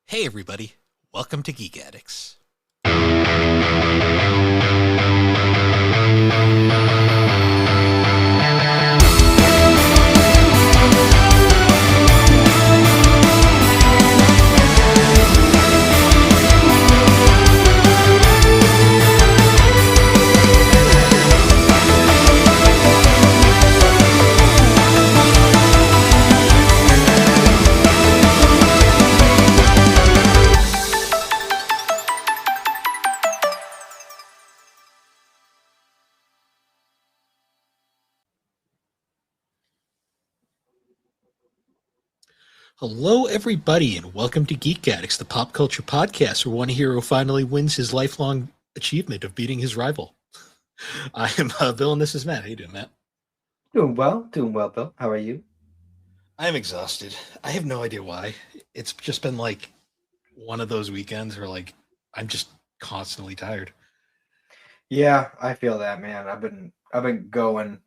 Hey everybody, welcome to Geek Addicts. Hello everybody and welcome to Geek Addicts, the pop culture podcast where one hero finally wins his lifelong achievement of beating his rival. I am Bill and this is Matt. How you doing, Matt? Doing well, Bill. How are you? I am exhausted. I have no idea why. It's just been like one of those weekends where I'm just constantly tired. Yeah, I feel that, man. I've been going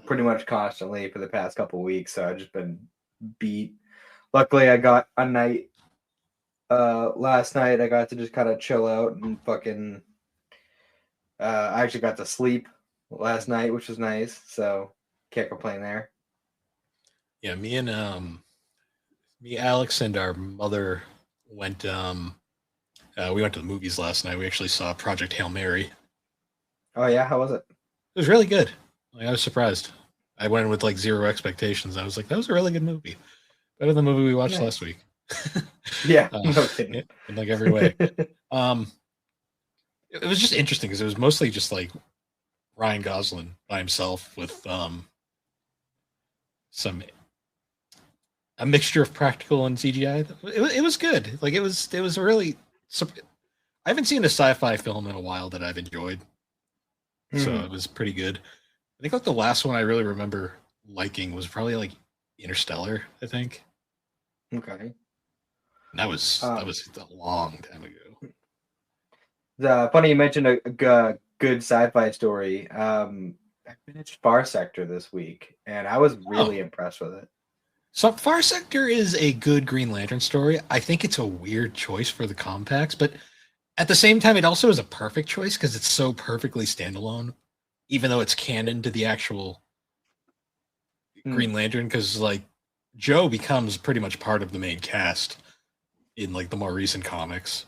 pretty much constantly for the past couple weeks, so I've just been beat. Luckily, I got a night last night. I got to just kind of chill out and fucking I actually got to sleep last night, which was nice, so can't complain there. Yeah, me, Alex, and our mother went we went to the movies last night. We actually saw Project Hail Mary. It Oh yeah, how was it? was really good. I was surprised. I went in with like zero expectations. I was like, that was a really good movie. Better than the movie we watched last Nice. week. Yeah, uh, no kidding. in like every way. Um, it was just interesting because it was mostly just like Ryan Gosling by himself with some a mixture of practical and CGI. It was good. Like it was really. I haven't seen a sci-fi film in a while that I've enjoyed, so Hmm. it was pretty good. I think like the last one I really remember liking was probably like Interstellar. I think Okay. and that Um, was a long time ago. the funny you mentioned a good sci-fi story. I finished Far Sector this week, and I was Oh, really impressed with it. so Far Sector is a good Green Lantern story. I think it's a weird choice for the compacts, but at the same time, it also is a perfect choice because it's so perfectly standalone, even though it's canon to the actual Hmm. Green Lantern. Because like Joe becomes pretty much part of the main cast in like the more recent comics.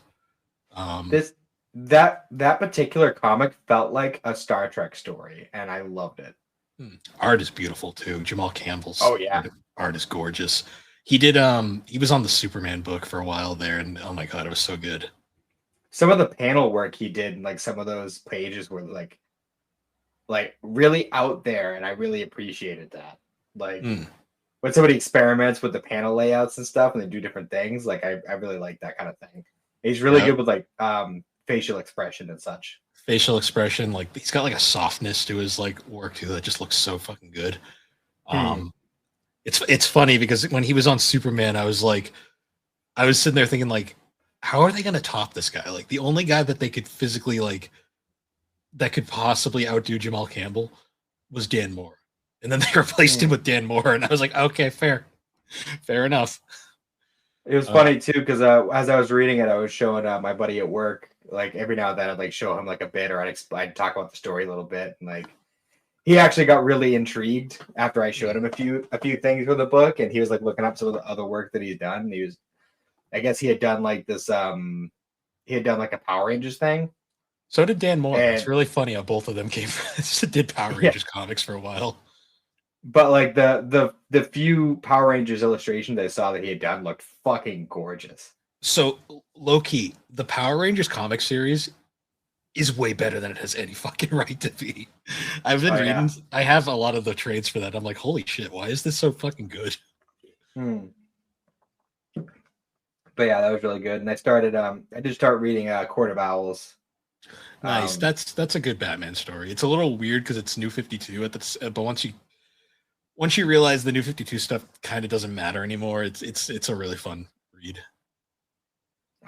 Um, This that particular comic felt like a Star Trek story, and I loved it. Art is beautiful too. Jamal Campbell's Oh yeah. art is gorgeous. He was on the Superman book for a while there, and oh my god, it was so good. Some of the panel work he did, in, like some of those pages were like really out there, and I really appreciated that. Like Mm, when somebody experiments with the panel layouts and stuff, and they do different things, like I really like that kind of thing. He's really yeah, good with like facial expression and such. facial expression, like he's got like a softness to his like work too that just looks so fucking good. Hmm. Um, it's funny because when he was on Superman, I was sitting there thinking like, how are they going to top this guy? Like the only guy that they could physically like that could possibly outdo Jamal Campbell was Dan Moore, and then they replaced him Hmm. with Dan Moore, and I was like, okay, fair enough. It was Uh, funny too because as I was reading it, I was showing my buddy at work. Like every now and then, I'd like show him like a bit, or I'd talk about the story a little bit, and like he actually got really intrigued after I showed him a few things from the book, and he was like looking up some of the other work that he's done. And he was, I guess he had done like this, he had done like a Power Rangers thing, so did Dan Moore. It's and really funny how both of them came did Power yeah, Rangers comics for a while. but like the few Power Rangers illustrations I saw that he had done looked fucking gorgeous. So low key, the Power Rangers comic series is way better than it has any fucking right to be. I've been Oh reading. yeah. I have a lot of the trades for that. I'm like, holy shit, why is this so fucking good? Hmm. But yeah, that was really good. And I did start reading Court of Owls. Nice. Um That's a good Batman story. It's a little weird because it's New 52 at the but once you realize the New 52 stuff kind of doesn't matter anymore, it's a really fun read.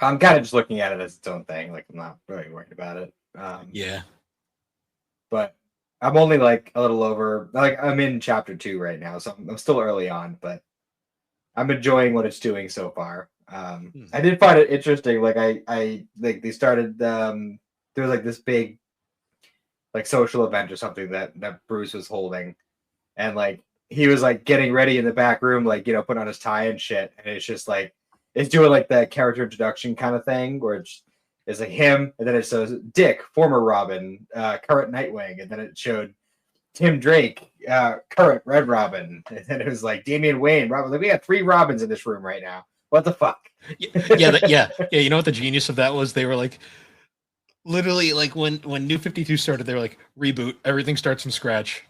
I'm kind of just looking at it as its own thing. Like I'm not really worried about it. Yeah. But I'm only like a little over, like I'm in chapter 2 right now, so I'm still early on, but I'm enjoying what it's doing so far. Hmm. I did find it interesting. Like I like they started there was like this big like social event or something that Bruce was holding, and like he was like getting ready in the back room, like putting on his tie and shit, and it's just like it's doing like that character introduction kind of thing where it's like him, and then it shows Dick, former Robin, current Nightwing, and then it showed Tim Drake, current Red Robin, and then it was like Damian Wayne, Robin. Like we got 3 Robins in this room right now. What the fuck? Yeah. You know what the genius of that was? They were like, literally, like when New 52 started, they were like, reboot, everything starts from scratch.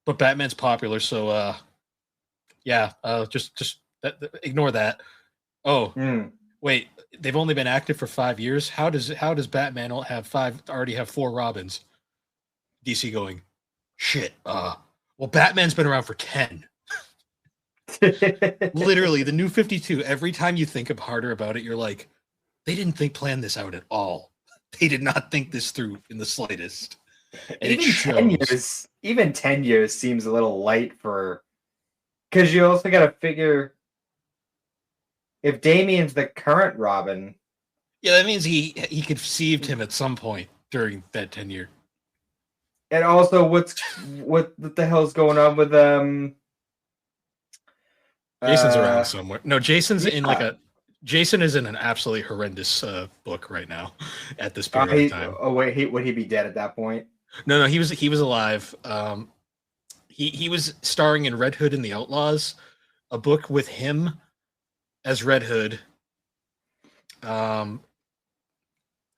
But Batman's popular, so just ignore that. Oh, Mm. wait, they've only been active for 5 years. How does Batman already have 4 Robins? DC going, shit. Well, Batman's been around for 10. Literally, the New 52. Every time you think harder about it, you're like, they didn't plan this out at all. They did not think this through in the slightest. And even 10 years, even 10 years seems a little light for, because you also got to figure if Damien's the current Robin. Yeah, that means he conceived him at some point during that 10-year. And also, what the hell's going on with Jason's around somewhere. No, Jason's in like yeah. a. Jason is in an absolutely horrendous book right now, at this period of time. Oh wait, would he be dead at that point? No, he was alive. He was starring in Red Hood and the Outlaws, a book with him as Red Hood.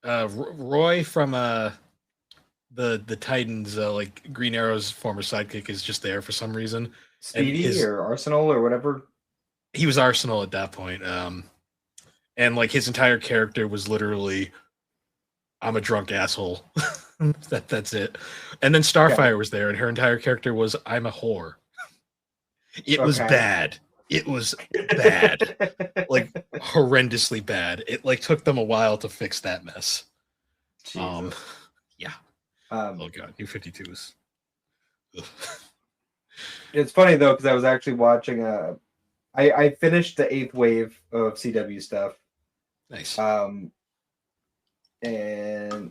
Roy from the Titans, like Green Arrow's former sidekick, is just there for some reason. Speedy or Arsenal or whatever. He was Arsenal at that point. And like his entire character was literally, I'm a drunk asshole. That's it. And then Starfire was there, and her entire character was, I'm a whore. It was bad. It was bad. Like horrendously bad. It like took them a while to fix that mess. Jesus. Yeah. Oh god, New 52 is. It's funny though, because I was actually watching I finished the 8th wave of CW stuff. Nice. And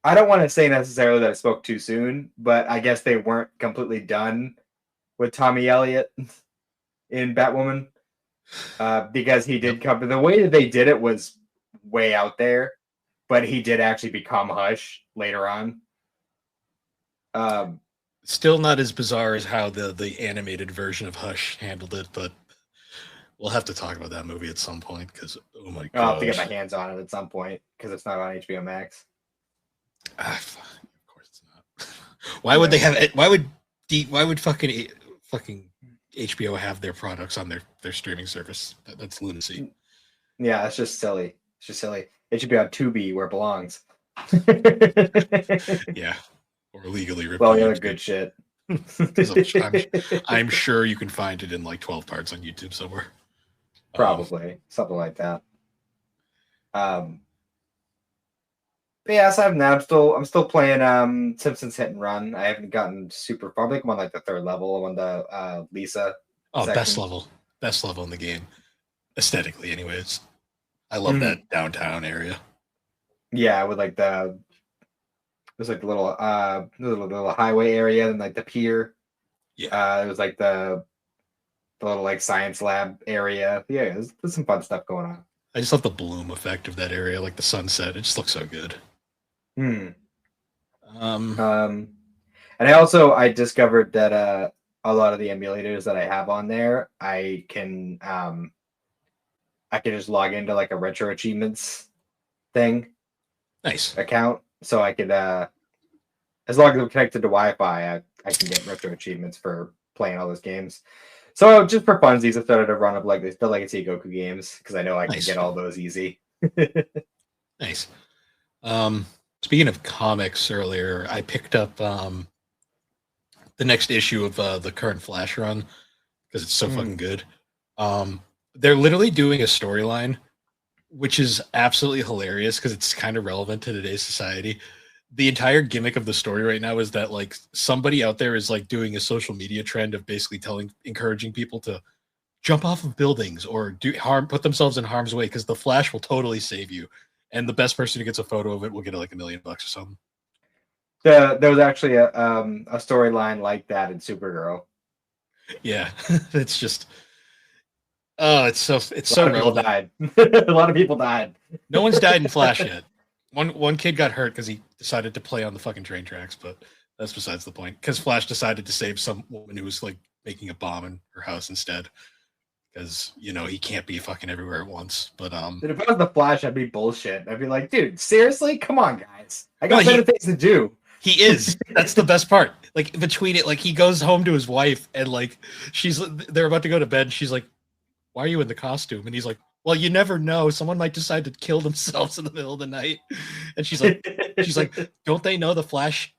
I don't want to say necessarily that I spoke too soon, but I guess they weren't completely done with Tommy Elliott in Batwoman, because he did come. The way that they did it was way out there, but he did actually become Hush later on. Still not as bizarre as how the animated version of Hush handled it, but we'll have to talk about that movie at some point, because oh my god, I'll have to get my hands on it at some point because it's not on HBO Max. Of course it's not. Why would they have it? Why would fucking HBO have their products on their streaming service? That's lunacy. Yeah, it's just silly. It's just silly. It should be on Tubi where it belongs. Yeah, or illegally ripped. Well, yeah, good shit. I'm sure you can find it in like 12 parts on YouTube somewhere. Probably something like that. But yeah, aside from that, I'm still playing Simpsons Hit and Run. I haven't gotten super far. I think I'm on like the 3rd level. I'm on the Lisa. Oh, section. Best level in the game, aesthetically. Anyways, I love that downtown area. Yeah, with like there's like the little highway area and like the pier. Yeah, it was like the little like science lab area. Yeah, there's some fun stuff going on. I just love the bloom effect of that area, like the sunset. It just looks so good. And I discovered that a lot of the emulators that I have on there, I can just log into like a retro achievements thing. Nice account, so I could as long as I'm connected to Wi-Fi, I can get retro achievements for playing all those games. So just for funsies, I started a run of like the Legacy Goku games because I know I can get all those easy. Nice. Speaking of comics, earlier I picked up the next issue of the current Flash run because it's so fucking good. They're literally doing a storyline, which is absolutely hilarious because it's kind of relevant to today's society. The entire gimmick of the story right now is that like somebody out there is like doing a social media trend of basically encouraging people to jump off of buildings or put themselves in harm's way because the Flash will totally save you. And the best person who gets a photo of it will get like $1 million or something. There was actually a storyline like that in Supergirl. Yeah, it's just it's so A lot of people relevant. died. A lot of people died. No one's died in Flash yet. One kid got hurt because he decided to play on the fucking train tracks, but that's besides the point. Because Flash decided to save some woman who was like making a bomb in her house instead. Because he can't be fucking everywhere at once. But Dude, if I was the Flash, I'd be bullshit. I'd be like, dude, seriously, come on, guys. I got better things to do. He is. That's the best part. Like between it, like he goes home to his wife and like they're about to go to bed. She's like, "Why are you in the costume?" And he's like, "Well, you never know. Someone might decide to kill themselves in the middle of the night." And she's like, "Don't they know the Flash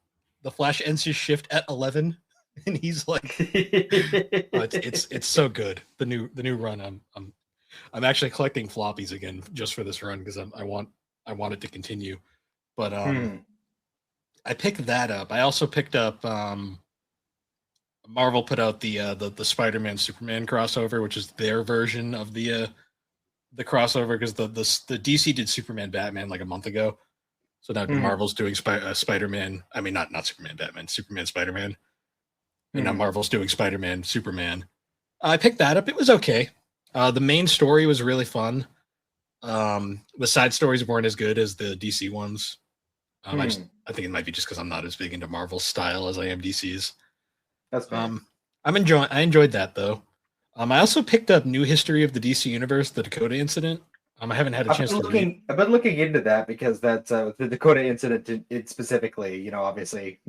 ends his shift at 11?" And he's like, oh, it's so good. The new run. I'm actually collecting floppies again just for this run because I want it to continue. But I picked that up. I also picked up Marvel put out the Spider-Man Superman crossover, which is their version of the crossover because the DC did Superman Batman like a month ago. So now Marvel's doing Spider-Man. I mean, not Superman Batman, Superman Spider-Man. And now Marvel's doing Spider-Man Superman. I picked that up. It was okay. The main story was really fun. The side stories weren't as good as the DC ones. I think it might be just because I'm not as big into Marvel style as I am DC's. That's fair. I enjoyed that though. I also picked up New History of the DC Universe, the Dakota Incident. I haven't had a chance to read. I've been looking into that because that's the Dakota Incident. It specifically, obviously,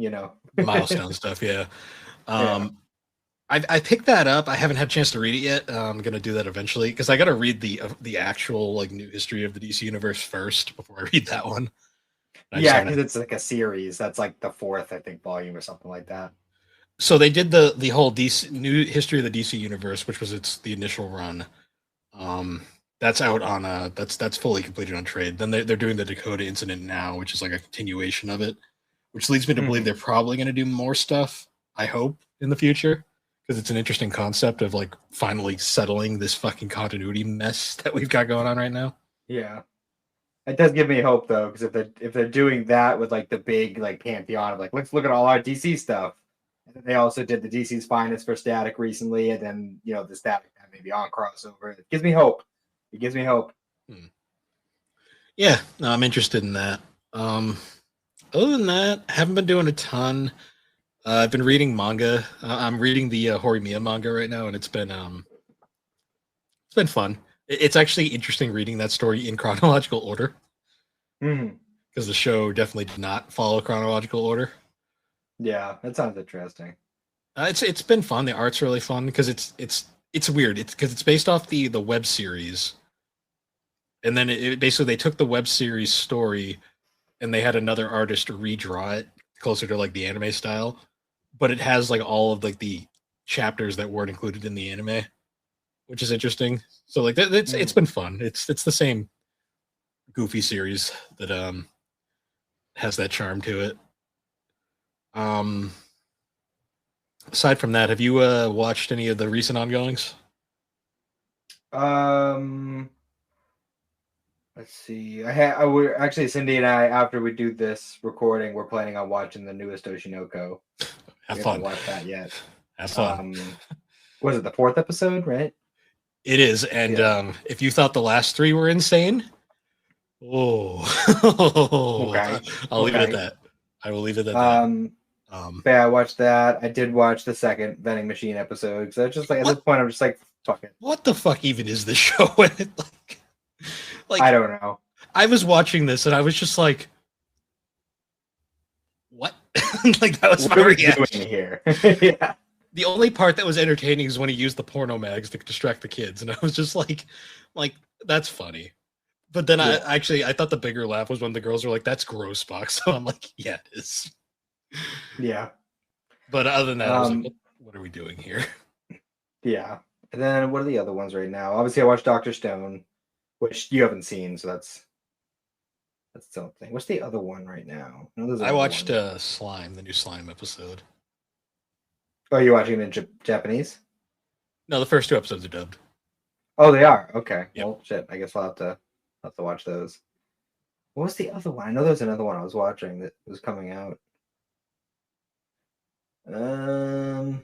milestone stuff. Yeah. I picked that up. I haven't had a chance to read it yet. I'm gonna do that eventually because I got to read the actual like New History of the DC Universe first before I read that one. Yeah, because it's like a series. That's like the 4th, I think, volume or something like that. So they did the whole New History of the DC Universe, which was the initial run. That's out on that's fully completed on trade. Then they're doing the Dakota Incident now, which is like a continuation of it, which leads me to believe they're probably going to do more stuff. I hope in the future because it's an interesting concept of like finally settling this fucking continuity mess that we've got going on right now. Yeah. It does give me hope though, because if they're doing that with like the big like pantheon of like let's look at all our DC stuff, and then they also did the DC's Finest for Static recently, and then the Static maybe on crossover. It gives me hope. It gives me hope. Yeah, no, I'm interested in that. Other than that, I haven't been doing a ton. I've been reading manga. I'm reading the Horimiya manga right now, and it's been fun. It's actually interesting reading that story in chronological order because the show definitely did not follow chronological order. Yeah, that sounds interesting. It's been fun. The art's really fun because it's weird. It's because it's based off the web series, and then it basically they took the web series story and they had another artist redraw it closer to like the anime style, but it has like all of like the chapters that weren't included in the anime, which is interesting. So like it's been fun. It's the same goofy series that has that charm to it. Aside from that, have you watched any of the recent ongoings? Let's see. We're actually Cindy and I after we do this recording, we're planning on watching the newest Oshinoko. Have fun. Haven't watched that yet. Have fun. Was it the 4th episode, right? It is, and if you thought the last 3 were insane, okay. I'll leave it at that. I will leave it at that. Yeah, I watched that. I did watch the 2nd vending machine episode. So it's just like at this point, I'm just like, fuck it. What the fuck even is this show? like I don't know. I was watching this and I was just like, what? Like that was my reaction here. Yeah. The only part that was entertaining is when he used the porno mags to distract the kids, and I was just like that's funny. But then I thought the bigger laugh was when the girls were like, "That's gross, Spock." So I'm like, "Yeah, it is." Yeah. But other than that, I was like, "What are we doing here?" Yeah. And then what are the other ones right now? Obviously, I watched Dr. Stone, which you haven't seen, so that's something. What's the other one right now? I watched Slime, the new Slime episode. Oh, you're watching it in Japanese? No, the first 2 episodes are dubbed. Oh, they are. Okay. Yep. Well, shit. I guess I'll have to watch those. What was the other one? I know there was another one I was watching that was coming out. Um,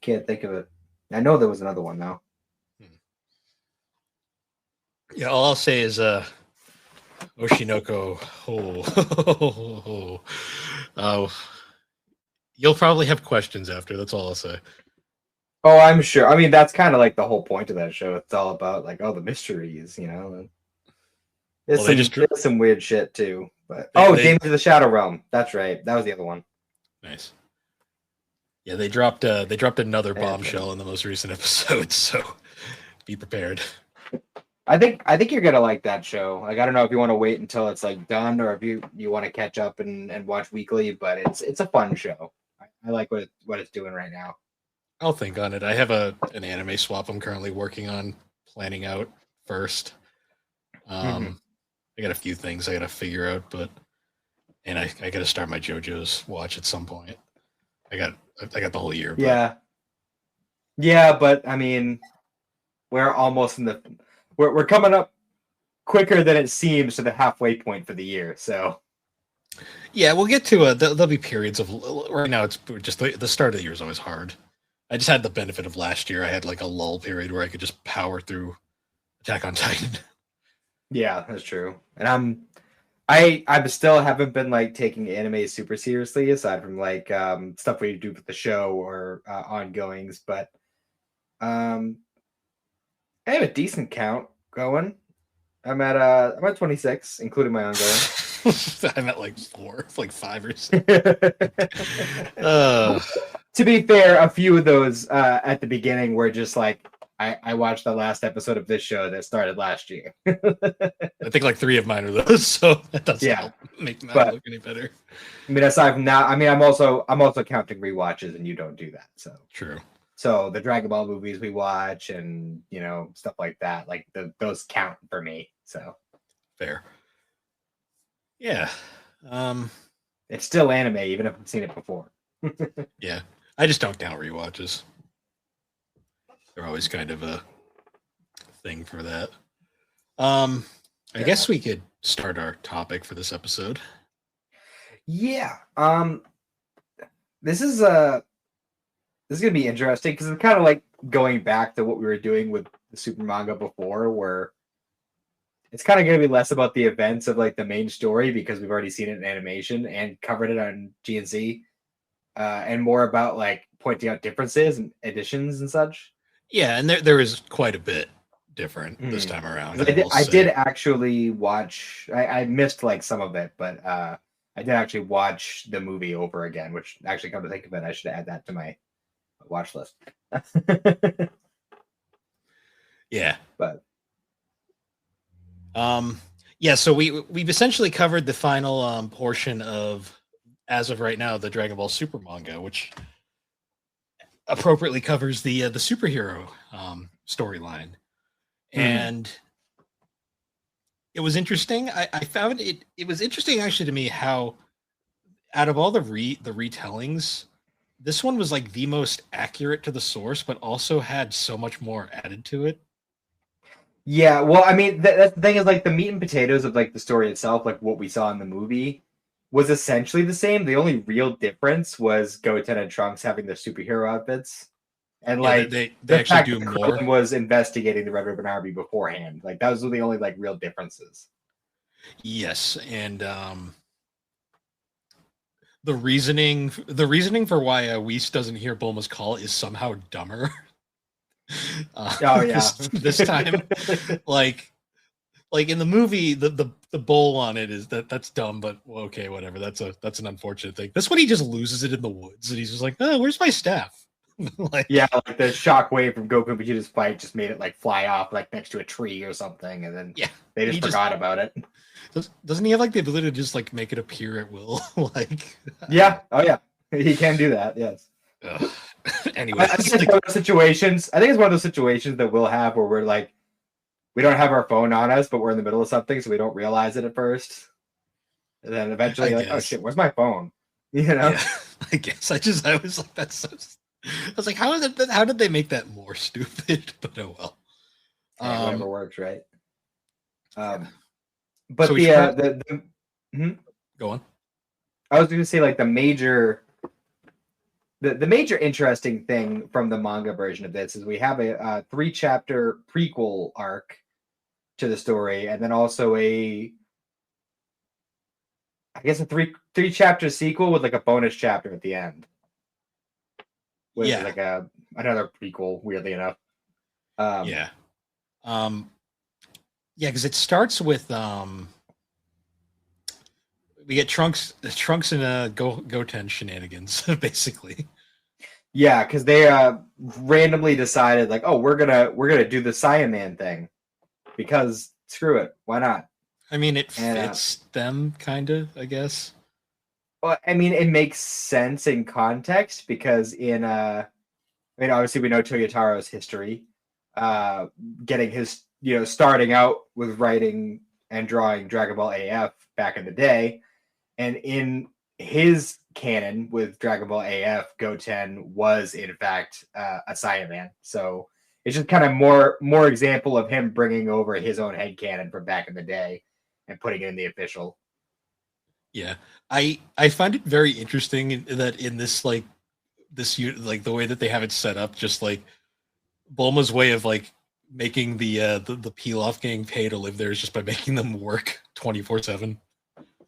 can't think of it. I know there was another one now. Yeah, all I'll say is Oshinoko. Oh, you'll probably have questions after. That's all I'll say. Oh, I'm sure. I mean, that's kind of like the whole point of that show. It's all about like, oh, the mysteries, you know. There's Well, there's some weird shit too. But they Demons of the Shadow Realm. That's right. That was the other one. nice. Yeah, they dropped another Yeah, bombshell in the most recent episode, so be prepared. I think you're gonna like that show. Like, I don't know if you want to wait until it's like done or if you want to catch up and watch weekly, but it's a fun show. I like what it's doing right now. I'll think on it. I have an anime swap I'm currently working on planning out first. I got a few things I got to figure out, and I got to start my JoJo's watch at some point. I got the whole year. But... yeah, but I mean, we're almost we're coming up quicker than it seems to the halfway point for the year. So yeah, we'll get to there'll be periods of right now. It's just the start of the year is always hard. I just had the benefit of last year. I had like a lull period where I could just power through Attack on Titan. Yeah, that's true. And I still haven't been like taking anime super seriously, aside from like stuff we do with the show or ongoings. But I have a decent count going. I'm at 26, including my ongoing. I'm at like 4, like 5 or 6. To be fair, a few of those at the beginning were just like I watched the last episode of this show that started last year. I think like 3 of mine are those, so that doesn't help make mine look any better. I mean, aside from now, I mean, I'm also counting rewatches, and you don't do that. So true. So the Dragon Ball movies we watch, and you know, stuff like that, like those count for me. So fair. Yeah. It's still anime, even if I've seen it before. Yeah, I just don't count rewatches. They're always kind of a thing for that. I guess we could start our topic for this episode. Yeah. This is gonna be interesting because it's kind of like going back to what we were doing with the Super Manga before, where it's kind of going to be less about the events of like the main story because we've already seen it in animation and covered it on GNC, and more about like pointing out differences and additions and such. Yeah, and there is quite a bit different this time around. I did actually watch. I missed like some of it, but I did actually watch the movie over again. Which actually, come to think of it, I should add that to my watch list. Yeah, but yeah. So we've essentially covered the final portion of, as of right now, the Dragon Ball Super manga, which appropriately covers the superhero storyline, and it was interesting. I found it was interesting actually to me how out of all the retellings, this one was like the most accurate to the source, but also had so much more added to it. Yeah, well, I mean, that's the thing is like the meat and potatoes of like the story itself, like what we saw in the movie, was essentially the same. The only real difference was Goten and Trunks having their superhero outfits, and like they actually do more. Krillin was investigating the Red Ribbon Army beforehand. Like those were the only like real differences. Yes, and the reasoning for why Whis doesn't hear Bulma's call is somehow dumber. Oh yeah, this time, like in the movie, the bowl on it is that's dumb, but okay, whatever. That's an unfortunate thing. This one, he just loses it in the woods, and he's just like, oh, where's my staff? Like the shockwave from Goku Vegeta's fight just made it like fly off like next to a tree or something, and then they just forgot about it. Doesn't he have like the ability to just like make it appear at will? Like oh yeah, he can do that. Yes. Anyway, I think it's one of those situations. I think it's one of those situations that we'll have where we're like, we don't have our phone on us, but we're in the middle of something, so we don't realize it at first, and then eventually, like, oh shit, where's my phone? You know? Yeah, I guess I was like, that's so. I was like, how did they make that more stupid? But oh well. Hey, whatever works, right? Yeah. But So we should probably hmm? go on. I was going to say like the major interesting thing from the manga version of this is we have a 3-chapter prequel arc to the story, and then also I guess a three chapter sequel with like a bonus chapter at the end, which is Yeah. like another prequel. Weirdly enough, Yeah. Um, yeah, because it starts with we get Trunks and Goten shenanigans, basically. yeah, because they randomly decided like, oh, we're gonna do the Saiyaman thing because screw it, why not? I mean, it And fits them kind of, I guess. well, I mean, it makes sense in context because I mean, obviously we know Toyotaro's history, uh, getting his, starting out with writing and drawing Dragon Ball AF back in the day, and in his canon with Dragon Ball AF, Goten was in fact a Saiyaman. So it's just kind of more example of him bringing over his own head canon from back in the day and putting it in the official. Yeah, I find it very interesting that in this like the way that they have it set up, just like Bulma's way of like making the Pilaf gang pay to live there is just by making them work 24/7.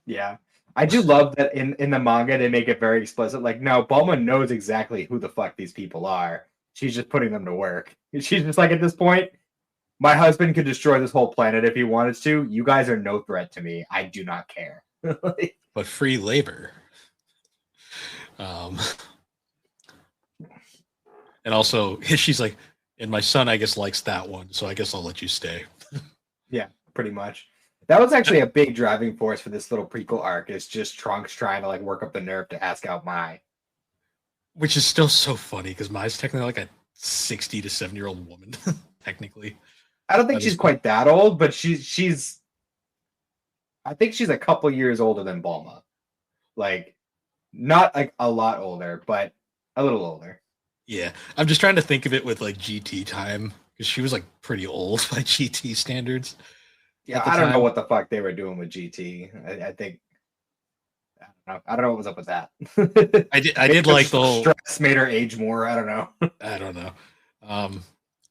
Yeah. I do love that in the manga they make it very explicit. Like, no, Bulma knows exactly who the fuck these people are. She's just putting them to work. She's just like, at this point, my husband could destroy this whole planet if he wanted to. You guys are no threat to me. I do not care. But free labor. Um, and also she's like, and my son, I guess, likes that one, so I guess I'll let you stay. Yeah, pretty much. That was actually a big driving force for this little prequel arc. Is just Trunks trying to like work up the nerve to ask out Mai. Which is still so funny because Mai's technically like a 60 to 70-year-old woman, technically. I don't think At she's this point. quite that old, but she's. I think she's a couple years older than Bulma. Like, not like a lot older, but a little older. Yeah, I'm just trying to think of it with like GT time because she was like pretty old by GT standards Yeah, at the I don't know time. what the fuck they were doing with GT. I think I don't know what was up with that. I Maybe did like the whole. stress made her age more. I don't know. I don't know. Um,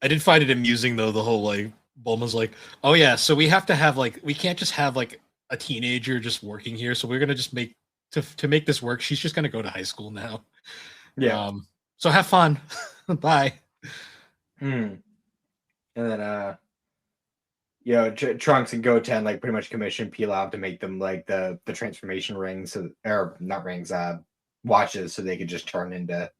I did find it amusing though. The whole like Bulma's like, oh yeah, so we have to have like we can't just have like a teenager just working here. So we're gonna just make to make this work. She's just gonna go to high school now. Yeah. So have fun. Bye. Hmm. And then Trunks and Goten like pretty much commissioned Pilaf to make them like the transformation rings, or not rings, watches, so they could just turn into,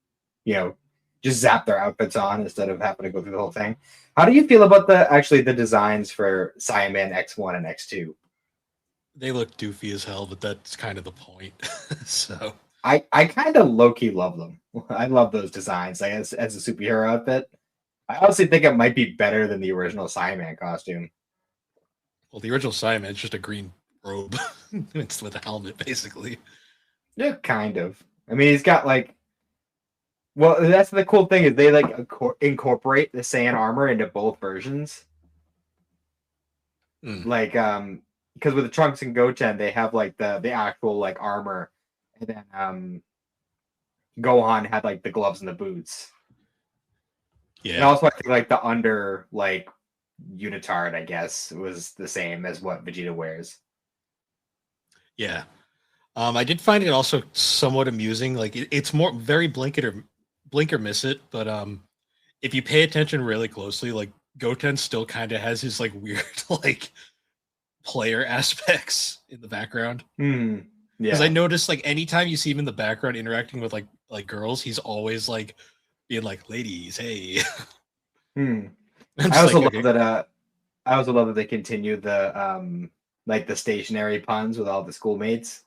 you know, just zap their outfits on instead of having to go through the whole thing. How do you feel about the designs for Saiyaman X1 and X2? They look doofy as hell, but that's kind of the point. So I kind of low key love them. I love those designs. Like as a superhero outfit, I honestly think it might be better than the original Saiyaman costume. well, the original Simon is just a green robe. It's with a helmet, basically. Yeah, kind of. I mean, he's got like, well, that's the cool thing is they like incorporate the Saiyan armor into both versions. Mm. Like, because with the Trunks and Goten, they have like the actual like armor, and then Gohan had like the gloves and the boots. Yeah. And also, I think like the under like unitard, I guess, was the same as what Vegeta wears. Yeah. I did find it also somewhat amusing. Like it's more very blink or miss it, but if you pay attention really closely, like Goten still kind of has his like weird like player aspects in the background. Hmm. Because I Yeah. noticed like anytime you see him in the background interacting with like girls, he's always like being like, "Ladies, hey." Hmm. I'm I just also like, love okay, that. I also love that they continue the like the stationary puns with all the schoolmates.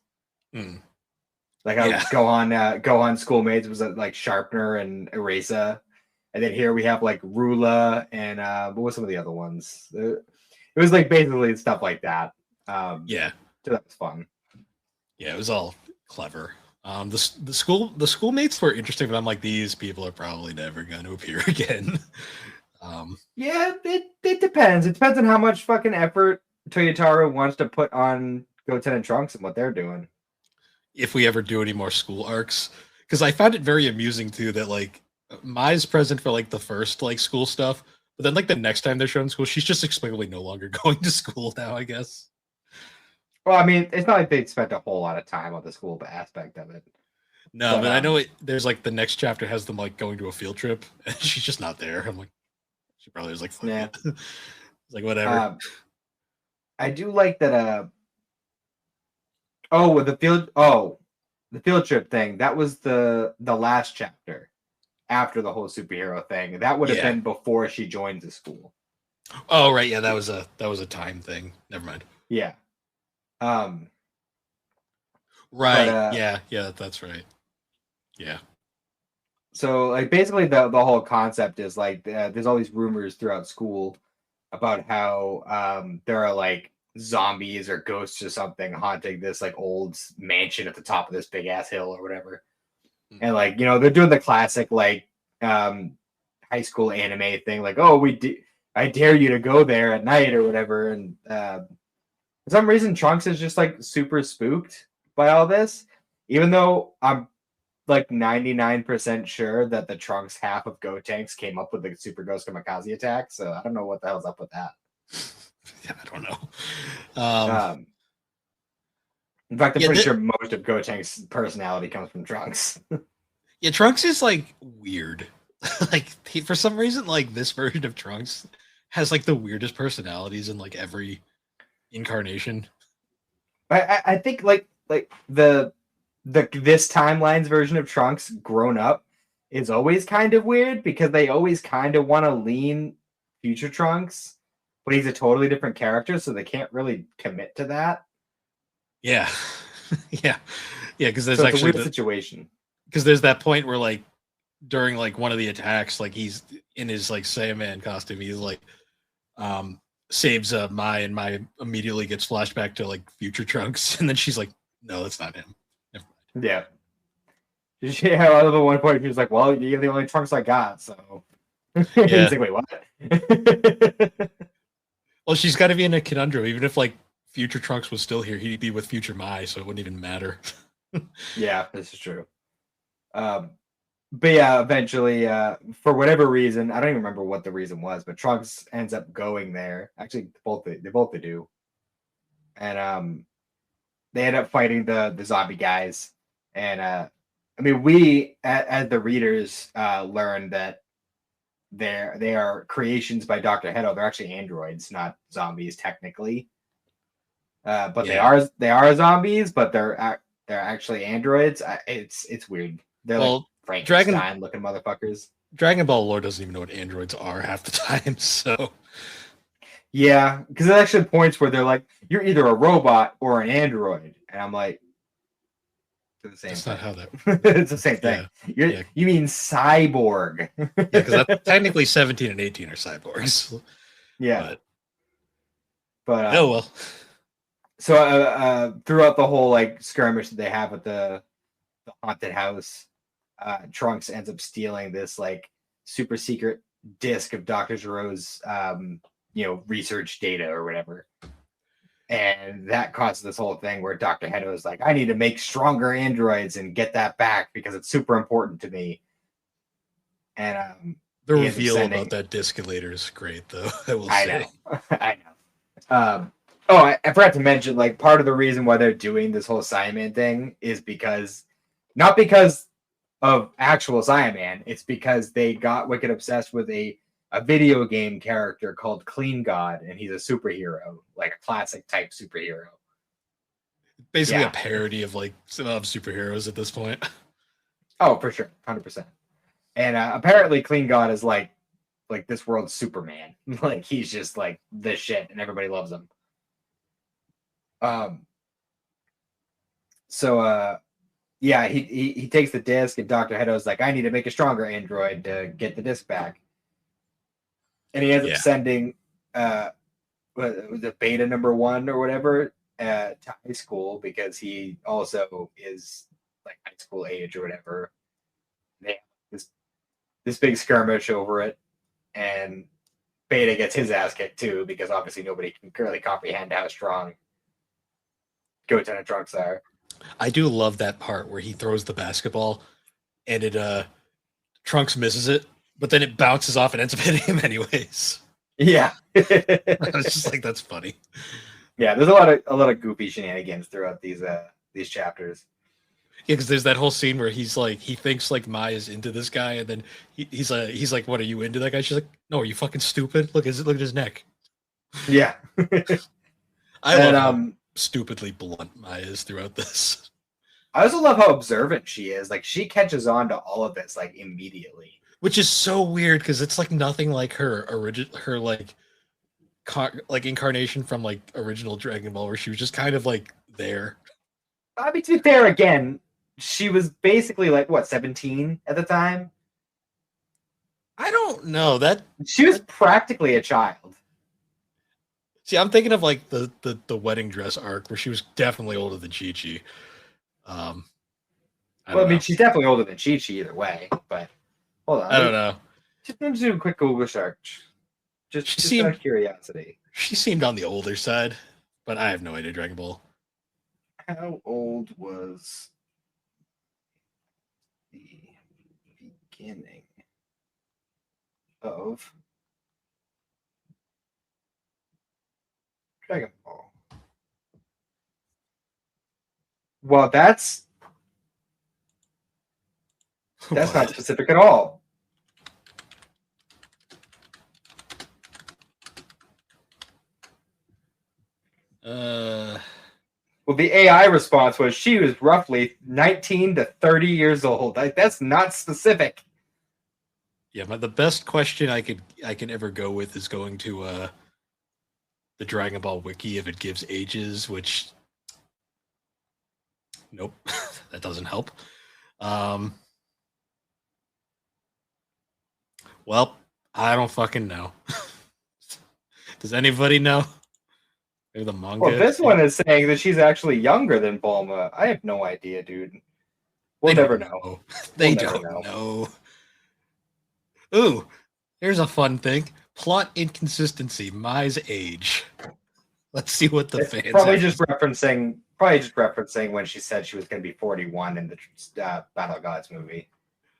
mm, Like how yeah, Gohan schoolmates was like sharpener and eraser, and then here we have like Rula and what was some of the other ones? It was like basically stuff like that. Um, yeah, so that was fun. yeah. It was all clever. The schoolmates were interesting, but I'm like, these people are probably never going to appear again. Yeah, it depends. It depends on how much fucking effort Toyotaro wants to put on Goten and Trunks and what they're doing. If we ever do any more school arcs, because I found it very amusing too that like Mai's present for like the first like school stuff, but then like the next time they're showing school, she's just explicitly no longer going to school now, I guess. Well, I mean, it's not like they spent a whole lot of time on the school aspect of it. No, But but I know there's like the next chapter has them like going to a field trip, and she's just not there. I'm like, she probably was like, fuck yeah. it. It's like whatever. I do like that. With the field trip thing. That was the last chapter after the whole superhero thing. That would have Yeah. been before she joined the school. Oh right, yeah, that was a time thing. Never mind. Yeah. Right. But, yeah, that's right. Yeah. so like basically the whole concept is like there's all these rumors throughout school about how there are like zombies or ghosts or something haunting this like old mansion at the top of this big ass hill or whatever. And like, they're doing the classic like high school anime thing, like, oh, I dare you to go there at night or whatever. And for some reason Trunks is just like super spooked by all this, even though I'm like 99% sure that the Trunks half of Gotenks came up with the Super Ghost Kamikaze attack. So I don't know what the hell's up with that. Yeah, I don't know. In fact, I'm pretty sure most of Gotenks' personality comes from Trunks. Yeah, Trunks is like weird. Like for some reason, like this version of Trunks has like the weirdest personalities in like every incarnation. I think like the this timeline's version of Trunks grown up is always kind of weird because they always kind of want to lean future Trunks, but he's a totally different character, so they can't really commit to that. Yeah. yeah. Because there's so it's actually a weird situation. Because there's that point where like during like one of the attacks, like he's in his like Saiyaman costume, he's like saves Mai, and Mai immediately gets flashback to like future Trunks, and then she's like, no, that's not him. Never mind. Yeah. Yeah, I love at one point he was like, well, you're the only Trunks I got, so yeah. He's like, wait, what? Well, she's got to be in a conundrum. Even if like future Trunks was still here, he'd be with future Mai, so it wouldn't even matter. Yeah, this is true. But yeah, eventually, for whatever reason, I don't even remember what the reason was, but Trunks ends up going there. Actually, they both do, and they end up fighting the zombie guys. And I mean, we as the readers learn that they are creations by Dr. Hedo. They're actually androids, not zombies technically. But yeah. they are zombies, but they're actually androids. It's weird. They're like Frankenstein looking motherfuckers. Dragon Ball lore doesn't even know what androids are half the time, so yeah, because there's actually points where they're like, you're either a robot or an android, and I'm like, they're the same. That's thing. Not how that. It's the same thing. You mean cyborg? Yeah, because technically 17 and 18 are cyborgs. Yeah, but oh well. So throughout the whole like skirmish that they have at the haunted house, Trunks ends up stealing this like super secret disc of Dr. Giro's research data or whatever. And that causes this whole thing where Dr. Hedo is like, I need to make stronger androids and get that back because it's super important to me. And the reveal about that disc later is great, though. I know. I forgot to mention, like, part of the reason why they're doing this whole Saiyaman thing is not because of actual Saiyaman, it's because they got wicked obsessed with a video game character called Clean God, and he's a superhero, like a classic type superhero. Basically a parody of like of superheroes at this point. Oh, for sure. 100%. And apparently Clean God is like this world's Superman. Like he's just like this shit and everybody loves him. He takes the disc and Dr. Hedo's like, I need to make a stronger android to get the disc back. And he ends up sending the beta number 1 or whatever to high school because he also is like high school age or whatever. They have this big skirmish over it, and Beta gets his ass kicked too because obviously nobody can really comprehend how strong Goten and Trunks are. I do love that part where he throws the basketball and it Trunks misses it, but then it bounces off and ends up hitting him anyways. Yeah, I was just like, that's funny. Yeah, there's a lot of goofy shenanigans throughout these chapters. Yeah, because there's that whole scene where he's like, he thinks like Mai is into this guy, and then he's like, "What, are you into that guy?" She's like, "No, are you fucking stupid? Look at his neck." Yeah, I love how stupidly blunt Mai is throughout this. I also love how observant she is. Like she catches on to all of this like immediately, Which is so weird because it's like nothing like her like incarnation from like original Dragon Ball, where she was just kind of like there. I mean, to be fair, again, she was basically like what 17 at the time. I don't know that she was practically a child. See, I'm thinking of like the wedding dress arc where she was definitely older than Chi-Chi. I mean, she's definitely older than Chi-Chi either way. But hold on, I don't know. Just do a quick Google search, just out of curiosity. She seemed on the older side, but I have no idea. Dragon Ball. How old was the beginning of Dragon Ball? Well, that's not specific at all. Well, the AI response was she was roughly 19 to 30 years old. That's not specific. Yeah, but the best question I can ever go with is going to the Dragon Ball wiki if it gives ages, which nope, that doesn't help. Well, I don't fucking know. Does anybody know? Maybe the manga. Well, this one is saying that she's actually younger than Bulma. I have no idea, dude. We'll never know. They don't know. Ooh, here's a fun thing. Plot inconsistency. Mai's age. Let's see what the fans. Probably just referencing when she said she was going to be 41 in the Battle of Gods movie.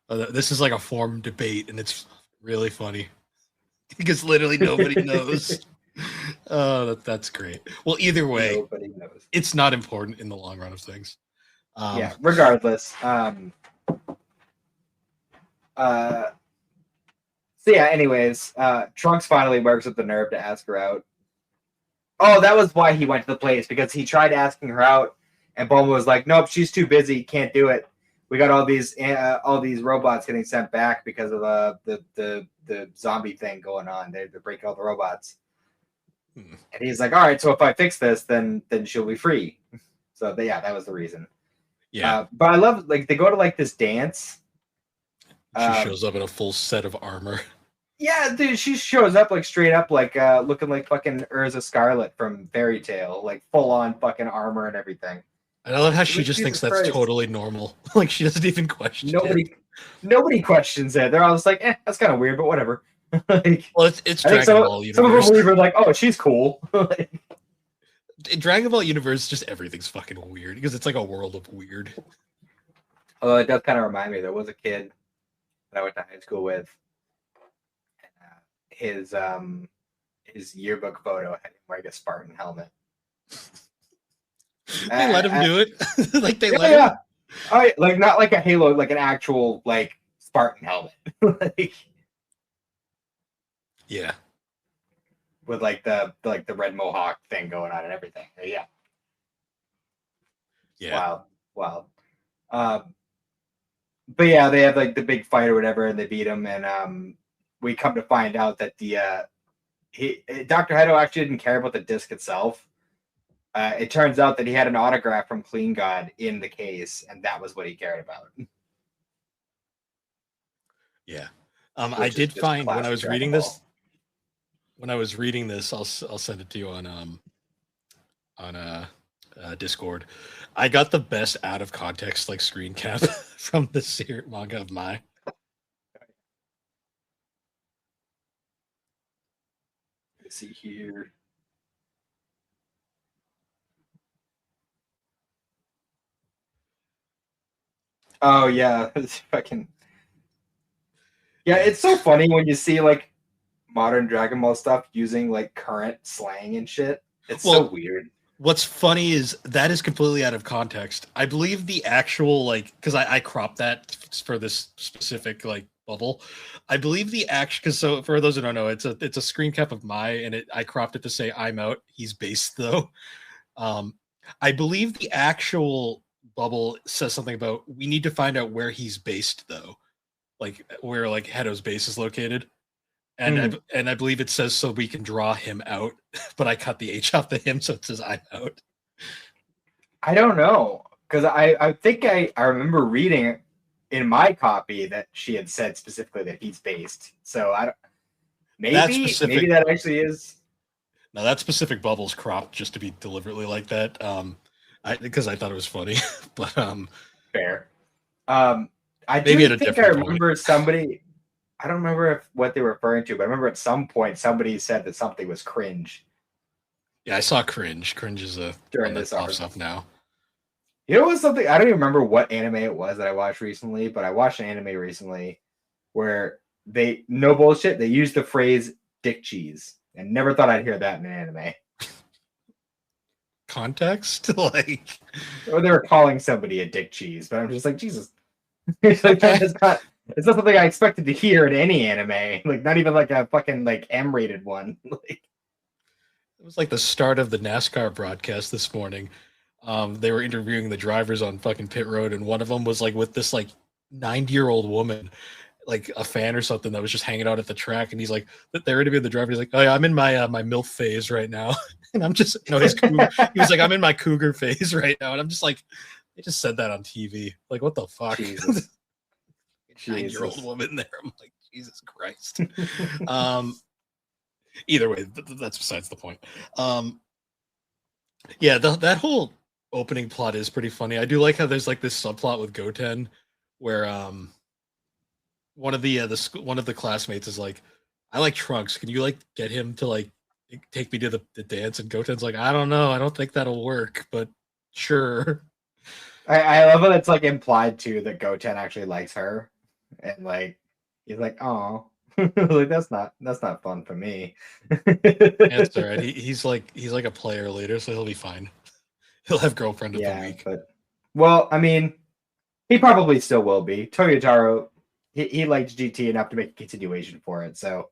This is like a forum debate, and it's really funny because literally nobody knows. Oh, that's great. Well, either way, nobody knows. It's not important in the long run of things. Yeah, regardless. So yeah, anyways, Trunks finally works up the nerve to ask her out. Oh, that was why he went to the place, because he tried asking her out, and Bulma was like, "Nope, she's too busy, can't do it. We got all these robots getting sent back because of the zombie thing going on. They're breaking all the robots." And he's like, "All right, so if I fix this, then she'll be free." So that was the reason. Yeah, but I love like they go to like this dance. She shows up in a full set of armor. Yeah, dude, she shows up like straight up like looking like fucking Urza Scarlet from Fairy Tail, like full on fucking armor and everything. I love how she just thinks that's totally normal. Like she doesn't even question it. Nobody questions it. They're all just like, that's kind of weird, but whatever. Like, well, it's Dragon Ball universe. Some of them believe are like, oh, she's cool. In Dragon Ball universe, just everything's fucking weird because it's like a world of weird. Although it does kind of remind me, there was a kid that I went to high school with. His yearbook photo had him wearing a Spartan helmet. They let him do it. Like they let him. All right, like not like a Halo, like an actual like Spartan helmet. Like, yeah. With like the red mohawk thing going on and everything. Yeah. Yeah. Wow. But yeah, they have like the big fight or whatever, and they beat him, and we come to find out that Dr. Hedo actually didn't care about the disc itself. It turns out that he had an autograph from Clean God in the case, and that was what he cared about. Yeah. I did find when I was reading this. When I was reading this, I'll send it to you on Discord. I got the best out of context like screen cap from the series manga of Mai. Let's see here. Oh yeah, it's fucking yeah. It's so funny when you see like modern Dragon Ball stuff using like current slang and shit. It's so Well, weird. what's funny is that is completely out of context. I believe the actual like because I cropped that for this specific like bubble. I believe the action because so for those who don't know, it's a screen cap of Mai and I cropped it to say I'm out. He's based though. Um, I believe the actual bubble says something about we need to find out where he's based though, like where like Heto's base is located. And I believe it says so we can draw him out, but I cut the H off the him, so it says I'm out. I don't know because I think I remember reading in my copy that she had said specifically that he's based. So I don't. Maybe that actually is. Now that specific bubble's cropped just to be deliberately like that. Because I thought it was funny, but Fair. I maybe do at a think I different remember point. somebody. I don't remember if what they were referring to, but I remember at some point somebody said that something was cringe Yeah, I saw cringe. Cringe is a during one that this pops arc. up now. You know, it was something I don't even remember what anime it was that I watched recently, but I watched an anime recently where they no bullshit, they used the phrase dick cheese. And never thought I'd hear that in an anime. Context, like Or they were calling somebody a dick cheese, but I'm just like, Jesus. It's like okay. it's not something I expected to hear in any anime. Like not even like a fucking like M-rated one. Like It was like the start of the NASCAR broadcast this morning. They were interviewing the drivers on fucking pit road, and one of them was like with this like 90-year-old woman, like a fan or something that was just hanging out at the track, and he's like, they're interviewing the driver. He's like, "Oh yeah, I'm in my MILF phase right now," and I'm just no, his cougar. He was like, "I'm in my cougar phase right now," and I'm just like, they just said that on TV. Like, what the fuck? Jesus. 9-year-old woman there. I'm like, Jesus Christ. um, Either way, that's besides the point. Yeah, that whole opening plot is pretty funny. I do like how there's like this subplot with Goten, where one of the classmates is like, I like Trunks. Can you like get him to like take me to the dance? And Goten's like, I don't know. I don't think that'll work, but sure. I love it. It's like implied too that Goten actually likes her, and like he's like, "Oh, like that's not fun for me." That's all right. He's like a player later, so he'll be fine. He'll have girlfriend of the Yeah, week. but well, I mean, he probably still will be. Toyotaro, he likes GT enough to make a continuation for it, so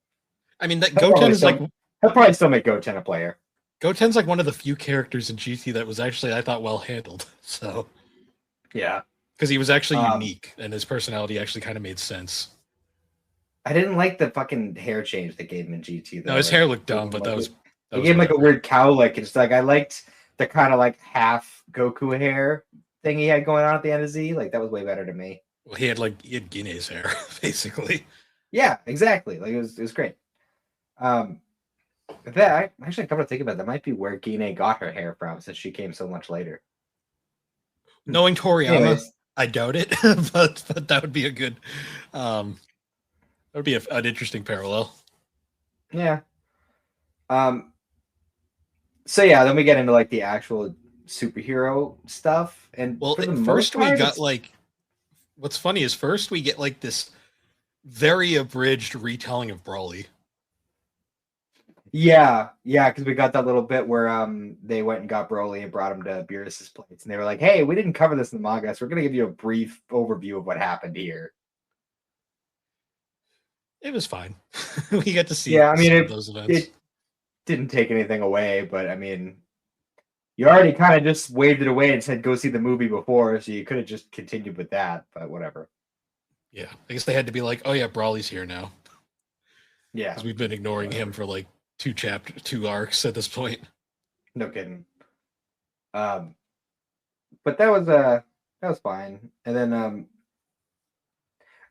I mean that he'll Goten probably is like still he'll probably still make Goten a player. Goten's like one of the few characters in GT that was actually I thought well handled. So Yeah. because he was actually Um, unique and his personality actually kind of made sense. I didn't like the fucking hair change they gave him in GT No, though. his Like hair looked gave dumb, him but like that they was gave him like a whatever. weird cowlick. It's like I liked the kind of like half Goku hair thing he had going on at the end of Z. Like that was way better to me. Well, he had Guinea's hair basically. Yeah, exactly. Like it was great. Um, that actually come to think about it, that might be where Gine got her hair from since she came so much later. Knowing Toriyama, Anyways, I doubt it, but that would be a good um that would be an interesting parallel. yeah. Um, so yeah, then we get into like the actual superhero stuff, and Well, for the most first we part, got it's like what's funny is first we get like this very abridged retelling of Brawly. yeah, because we got that little bit where they went and got Broly and brought him to Beerus's place, and they were like, "Hey, we didn't cover this in the manga, so we're gonna give you a brief overview of what happened here." It was fine. We get to see Yeah, I mean some of those events. it didn't take anything away, but I mean, you already kind of just waved it away and said go see the movie before, so you could have just continued with that, but whatever. Yeah, I guess they had to be like, oh yeah, Brawly's here now Yeah, because we've been ignoring him whatever. for like two arcs at this point. No kidding. Um, but that was fine. And then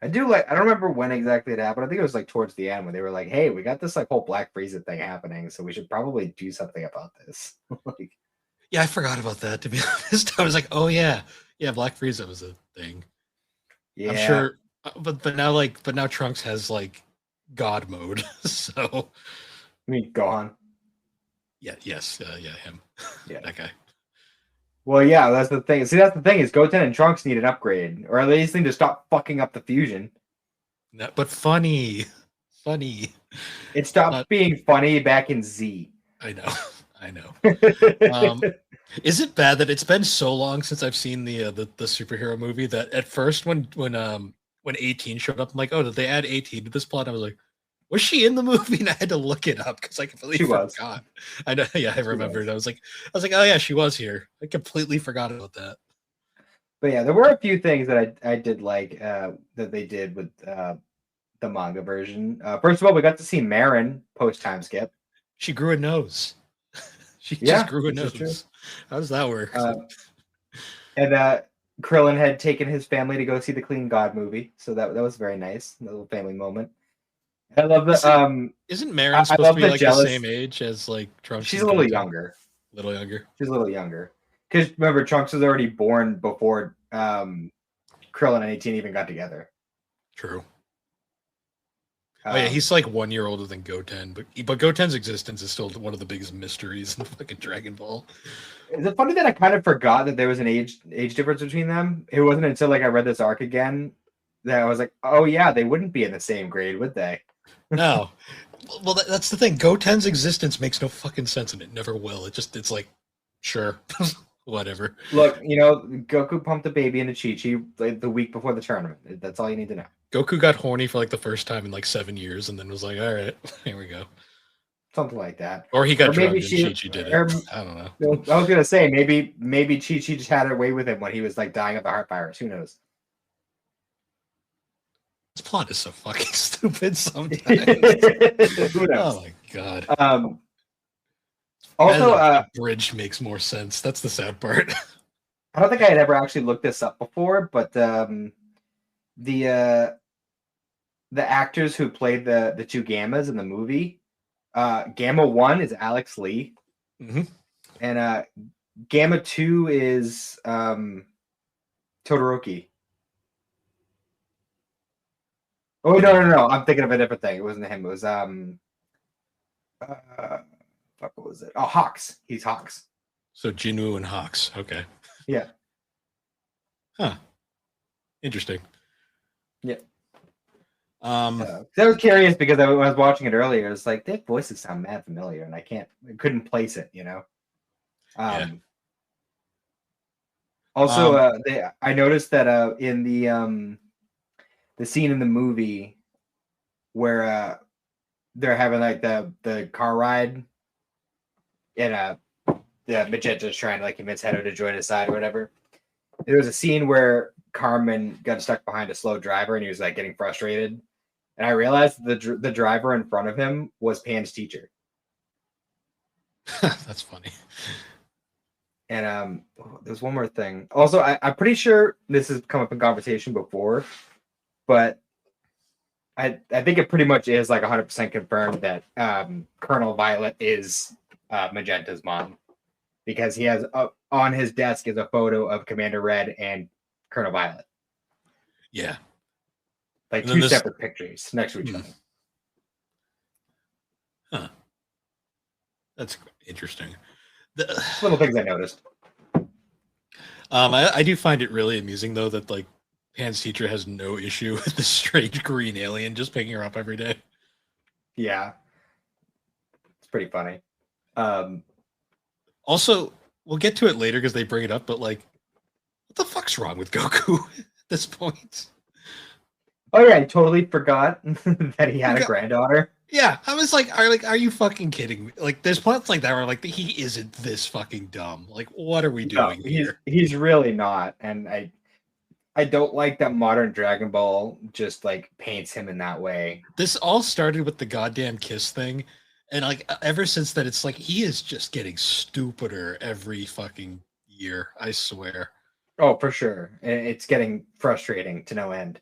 I don't remember when exactly it happened. I think it was like towards the end when they were like, "Hey, we got this like whole Black Frieza thing happening, so we should probably do something about this." Like, Yeah, I forgot about that. To be honest, I was like, oh yeah, yeah, Black Frieza was a thing. I'm Yeah, sure, but now Trunks has like God mode. So I mean Gohan. yeah, yes, yeah, him, Yeah. that guy. Well, yeah, that's the thing. See, that's the thing is Goten and Trunks need an upgrade, or at least need to stop fucking up the fusion. No, but funny, funny. It stopped Not, being funny back in Z. I know, I know. Is it bad that it's been so long since I've seen the superhero movie that at first when 18 showed up, I'm like, oh, did they add 18 to this plot? I was like, was she in the movie? And I had to look it up because I completely She was. forgot. I know, yeah, I She remembered. was. I was like, oh yeah, she was here. I completely forgot about that. But yeah, there were a few things that I did like that they did with the manga version. First of all, we got to see Marin post time skip. She grew a nose. She just Yeah, grew a this is true. nose. How does that work? Uh, and Krillin had taken his family to go see the Clean God movie, so that was very nice, a little family moment. I love the Isn't isn't Marin I supposed to love be the like the jealous. same age as like Trunks She's a and little Goten? younger. A little younger. She's a little younger because remember Trunks was already born before Krillin and 18 even got together. True. Oh yeah, he's like 1 year older than Goten, but Goten's existence is still one of the biggest mysteries in fucking Dragon Ball. Is it funny that I kind of forgot that there was an age difference between them? It wasn't until like I read this arc again that I was like, oh yeah, they wouldn't be in the same grade, would they? No, well that's the thing. Goten's existence makes no fucking sense, and it never will. It's like, sure, whatever. Look, you know, Goku pumped a baby into Chi Chi like the week before the tournament. That's all you need to know. Goku got horny for like the first time in like 7 years, and then was like, all right, here we go. Something like that. Or he got Or maybe drugged and Chi Chi did it. I don't know. I was gonna say maybe Chi Chi just had her way with him when he was like dying of the heart virus. Who knows? This plot is so fucking stupid sometimes. Who knows? Oh my god. Also, the bridge makes more sense. That's the sad part. I don't think I had ever actually looked this up before, but the actors who played the two Gammas in the movie, Gamma 1 is Alex Lee, and Gamma 2 is Todoroki. Oh no! I'm thinking of a different thing. It wasn't him. It was fuck, what was it? Oh, Hawks. He's Hawks. So Jinwoo and Hawks. Okay. Yeah. Huh. Interesting. Yeah. I was curious because I was watching it earlier. It's like their voices sound mad familiar, and I couldn't place it. You know. Yeah. Also, I noticed that in the scene in the movie where they're having like the car ride, and Magenta's trying to like convince Hedo to join his side or whatever. There was a scene where Carmen got stuck behind a slow driver and he was like getting frustrated. And I realized the driver in front of him was Pan's teacher. That's funny. And there's one more thing. Also, I'm pretty sure this has come up in conversation before, but I think it pretty much is like 100% confirmed that Colonel Violet is Magenta's mom, because he has on his desk is a photo of Commander Red and Colonel Violet. Yeah. Like two separate pictures next to each other. Huh. That's interesting. Little things I noticed. I do find it really amusing though that like Pan's teacher has no issue with the strange green alien just picking her up every day. Yeah. It's pretty funny. Also, we'll get to it later because they bring it up, but like, what the fuck's wrong with Goku at this point? Oh yeah, I totally forgot that he had a granddaughter. Yeah, I was like, are you fucking kidding me? Like, there's points like that where like he isn't this fucking dumb. Like, what are we doing here? He's really not, and I don't like that modern Dragon Ball just like paints him in that way. This all started with the goddamn kiss thing, and like ever since that, it's like he is just getting stupider every fucking year. I swear. Oh, for sure, it's getting frustrating to no end.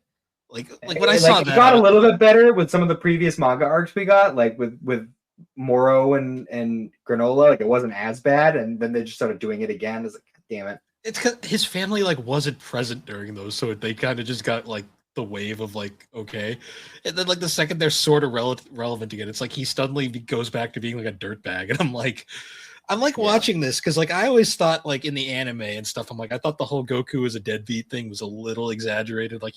Like when I saw that, it got a little bit better with some of the previous manga arcs we got, like with Moro and Granola. Like it wasn't as bad, and then they just started doing it again. It's like, God damn it. It's 'cause his family like wasn't present during those, so they kind of just got like the wave of like okay, and then like the second they're sort of relevant again, it's like he suddenly goes back to being like a dirtbag, and I'm like Yeah. watching this because like I always thought like in the anime and stuff, I'm like I thought the whole Goku as a deadbeat thing was a little exaggerated. Like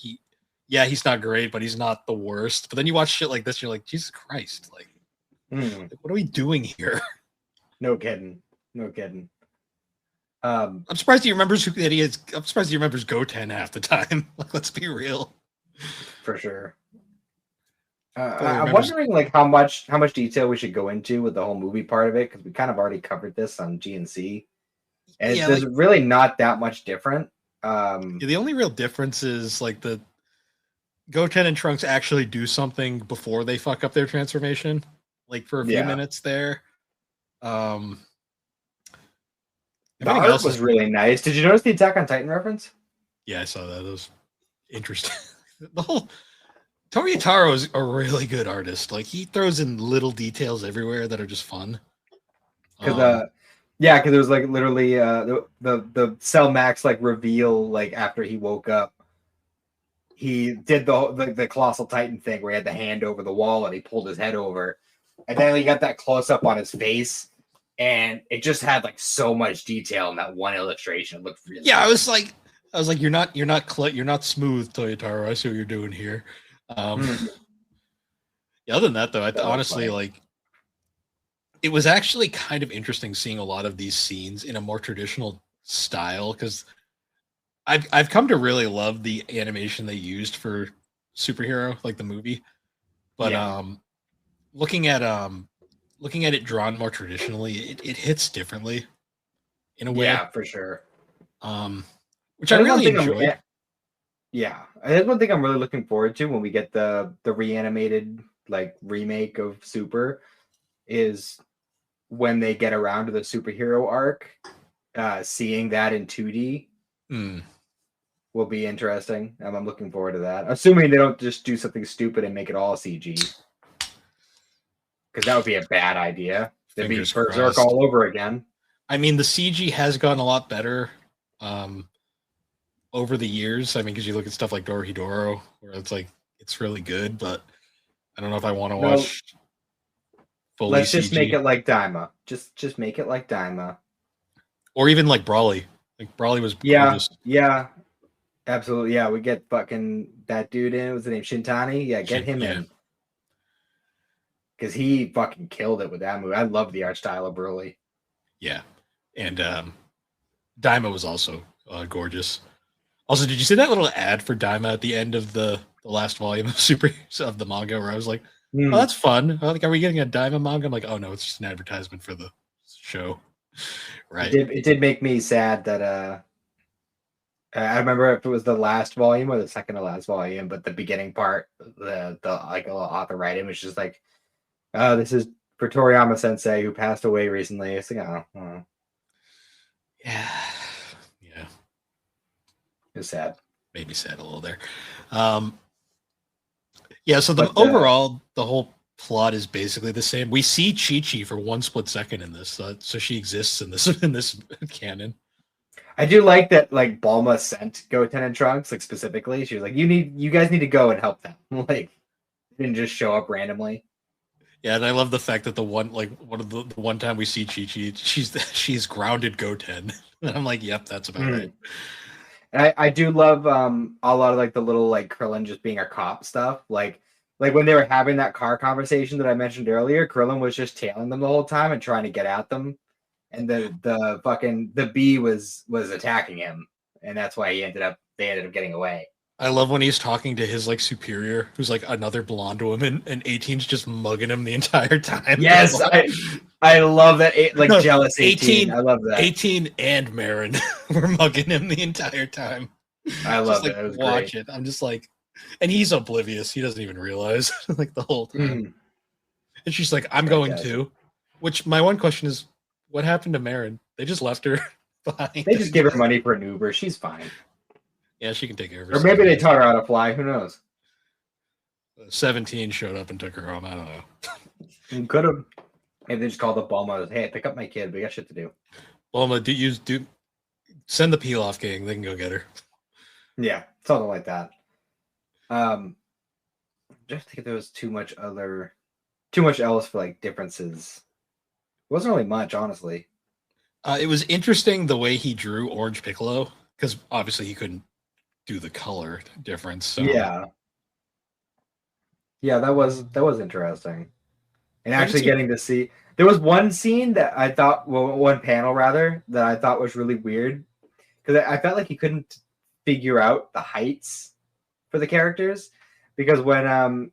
yeah, he's not great, but he's not the worst. But then you watch shit like this, you're like Jesus Christ, like what are we doing here? No kidding. No kidding. I'm surprised he remembers who that he is. I'm surprised he remembers Goten half the time. Like, let's be real. For sure. Probably I'm remembers. wondering like how much detail we should go into with the whole movie part of it, because we kind of already covered this on GNC, and Yeah, there's like really not that much different. the only real difference is like the Goten and Trunks actually do something before they fuck up their transformation, like for a few Yeah. minutes there. The Everything art else was is really nice. Did you notice the Attack on Titan reference? yeah, I saw that. That was interesting. The whole Toriutaro is a really good artist. Like he throws in little details everywhere that are just fun. Because yeah, because it was like literally the Cell Max like reveal like after he woke up, he did the colossal Titan thing where he had the hand over the wall and he pulled his head over, and then you got that close up on his face, and it just had like so much detail in that one illustration. It looked really Yeah, good. I was like, you're not smooth, Toyotaro. I see what you're doing here. Yeah, other than that, though, honestly funny. like it was actually kind of interesting seeing a lot of these scenes in a more traditional style because I've come to really love the animation they used for superhero, like the movie. But Yeah. looking at it drawn more traditionally, it hits differently in a way. Yeah, for sure. Which I That's one really thing enjoyed. yeah, that's one thing I'm really looking forward to when we get the reanimated like remake of Super, is when they get around to the superhero arc, seeing that in 2D will be interesting. I'm looking forward to that. Assuming they don't just do something stupid and make it all CG, because that would be a bad idea. They'd be Fingers Berserk crossed. all over again. I mean, the CG has gotten a lot better over the years. I mean, because you look at stuff like Dorohedoro, where it's like it's really good, but I don't know if I want to watch fully Let's CG. just make it like Daima. Just make it like Daima. Or even like Brawly. Like Brawly was Yeah, gorgeous. yeah, absolutely. Yeah, we get fucking that dude in. What's the name? Shintani. Yeah, get him in, because he fucking killed it with that movie. I love the art style of Broly. Yeah, and Daima was also gorgeous. Also, did you see that little ad for Daima at the end of the last volume of of the manga, where I was like, "Oh, that's fun." Like, are we getting a Daima manga? I'm like, "Oh no, it's just an advertisement for the show." Right. It did make me sad that I remember if it was the last volume or the second to last volume, but the beginning part, the like a little author writing was just like, "Oh, this is for Toriyama Sensei who passed away recently." It's like, oh. Yeah. Yeah. It's sad. Made me sad a little there. Yeah, so overall, the whole plot is basically the same. We see Chi-Chi for one split second in this, so she exists in this canon. I do like that, like Bulma sent Goten and Trunks, like specifically. She was like, you guys need to go and help them." Like, didn't just show up randomly. Yeah, and I love the fact that the one time we see Chi-Chi, she's grounded Goten. And I'm like, yep, that's about right. And I do love a lot of like the little like Krillin just being a cop stuff. Like when they were having that car conversation that I mentioned earlier, Krillin was just tailing them the whole time and trying to get at them. And the bee was attacking him, and that's why they ended up getting away. I love when he's talking to his like superior, who's like another blonde woman, and 18's just mugging him the entire time. Yes, I love that. Jealous 18. I love that. 18 and Marin were mugging him the entire time. I love it. It was watch great. it. I'm just like, and he's oblivious. He doesn't even realize like the whole time. And she's like, "I'm going to." Which my one question is, what happened to Marin? They just left her behind. They just give her money for an Uber. She's fine. Yeah, she can take care of herself. Or maybe they taught her how to fly. Who knows? 17 showed up and took her home. I don't know. Could have. Maybe they just call the Bulma, hey, pick up my kid. We got shit to do. Bulma, do send the peel off gang. They can go get her. Yeah, something like that. Just think there was too much else for like differences. It wasn't really much, honestly. It was interesting the way he drew Orange Piccolo because obviously he couldn't do the color difference. So Yeah, yeah, that was interesting. And I can actually see. getting to see, there was one scene that I thought, well, one panel rather, that I thought was really weird because I felt like he couldn't figure out the heights for the characters because when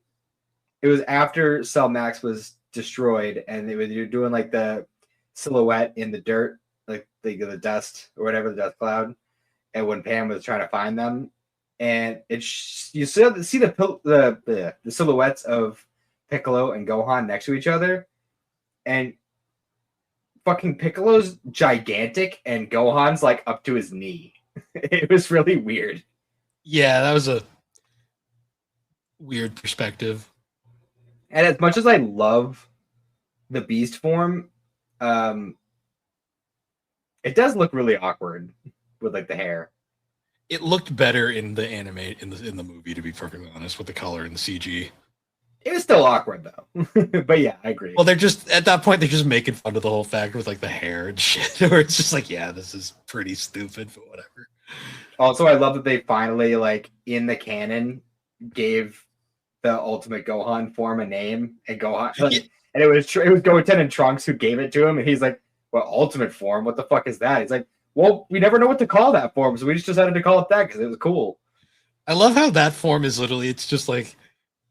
it was after Cell Max was destroyed and you're doing like the silhouette in the dirt, like the dust or whatever, the dust cloud, and when Pam was trying to find them, and you see the silhouettes of Piccolo and Gohan next to each other, and fucking Piccolo's gigantic and Gohan's like up to his knee. It was really weird. Yeah, that was a weird perspective. And as much as I love the Beast form, um, it does look really awkward with like the hair. It looked better in the anime in the movie, to be perfectly honest, with the color and the CG. It was still awkward though. But yeah, I agree. Well, they're just at that point they're just making fun of the whole fact with like the hair and shit, where it's just like, yeah, this is pretty stupid, but whatever. Also, I love that they finally, like, in the canon, gave the Ultimate Gohan form a name, and Gohan, Yeah, and it was Goten and Trunks who gave it to him, and he's like, "Well, Ultimate form? What the fuck is that?" He's like, "Well, we never know what to call that form, so we just decided to call it that because it was cool." I love how that form is literally it's just like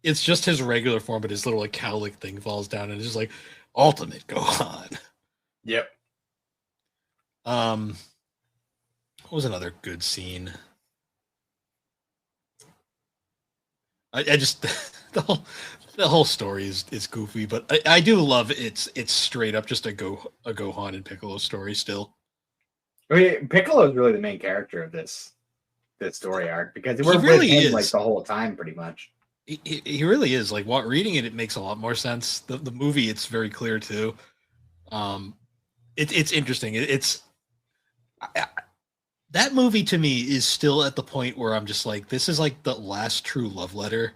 it's just his regular form, but his little like cowlick thing falls down and it's just like ultimate Gohan. Yep. What was another good scene? I just the whole story is goofy, but I do love it's straight up just a Gohan and Piccolo story still. I mean, Piccolo is really the main character of this story arc because He we're with really him like is. the whole time, pretty much. He really is. Like what reading it, it makes a lot more sense. The movie, it's very clear too. Um, it's interesting. It's I, that movie to me is still at the point where I'm just like, this is like the last true love letter,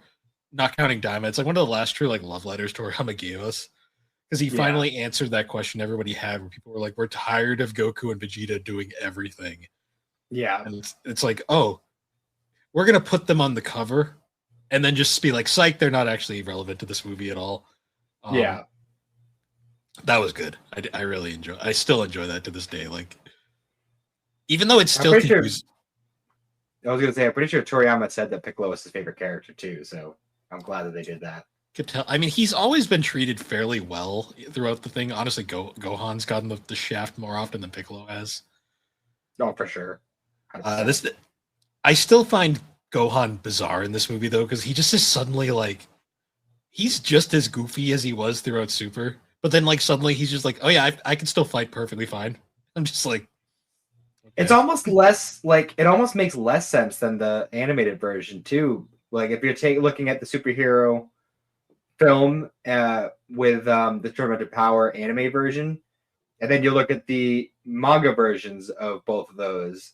not counting Diamond. It's like one of the last true like love letters Toriyama gave us because he Yeah, finally answered that question everybody had, where people were like, we're tired of Goku and Vegeta doing everything, yeah, and it's like, oh, we're gonna put them on the cover, and then just be like, psych, they're not actually relevant to this movie at all. Um, yeah. that was good. I really enjoy. I still enjoy that to this day. Like, even though it's I'm still pretty sure. confusing. I was gonna say, I'm pretty sure Toriyama said that Piccolo was his favorite character too. So I'm glad that they did that. Could tell. I mean, he's always been treated fairly well throughout the thing. Honestly, Gohan's gotten the shaft more often than Piccolo has. Oh, for sure. 100%. This I still find Gohan bizarre in this movie though, because he just is suddenly like he's just as goofy as he was throughout Super, but then like suddenly he's just like, oh yeah, I can still fight perfectly fine. I'm just like, It's okay, almost less like it almost makes less sense than the animated version too. Like if you're looking at the superhero film with the Tournament of Power anime version, and then you look at the manga versions of both of those,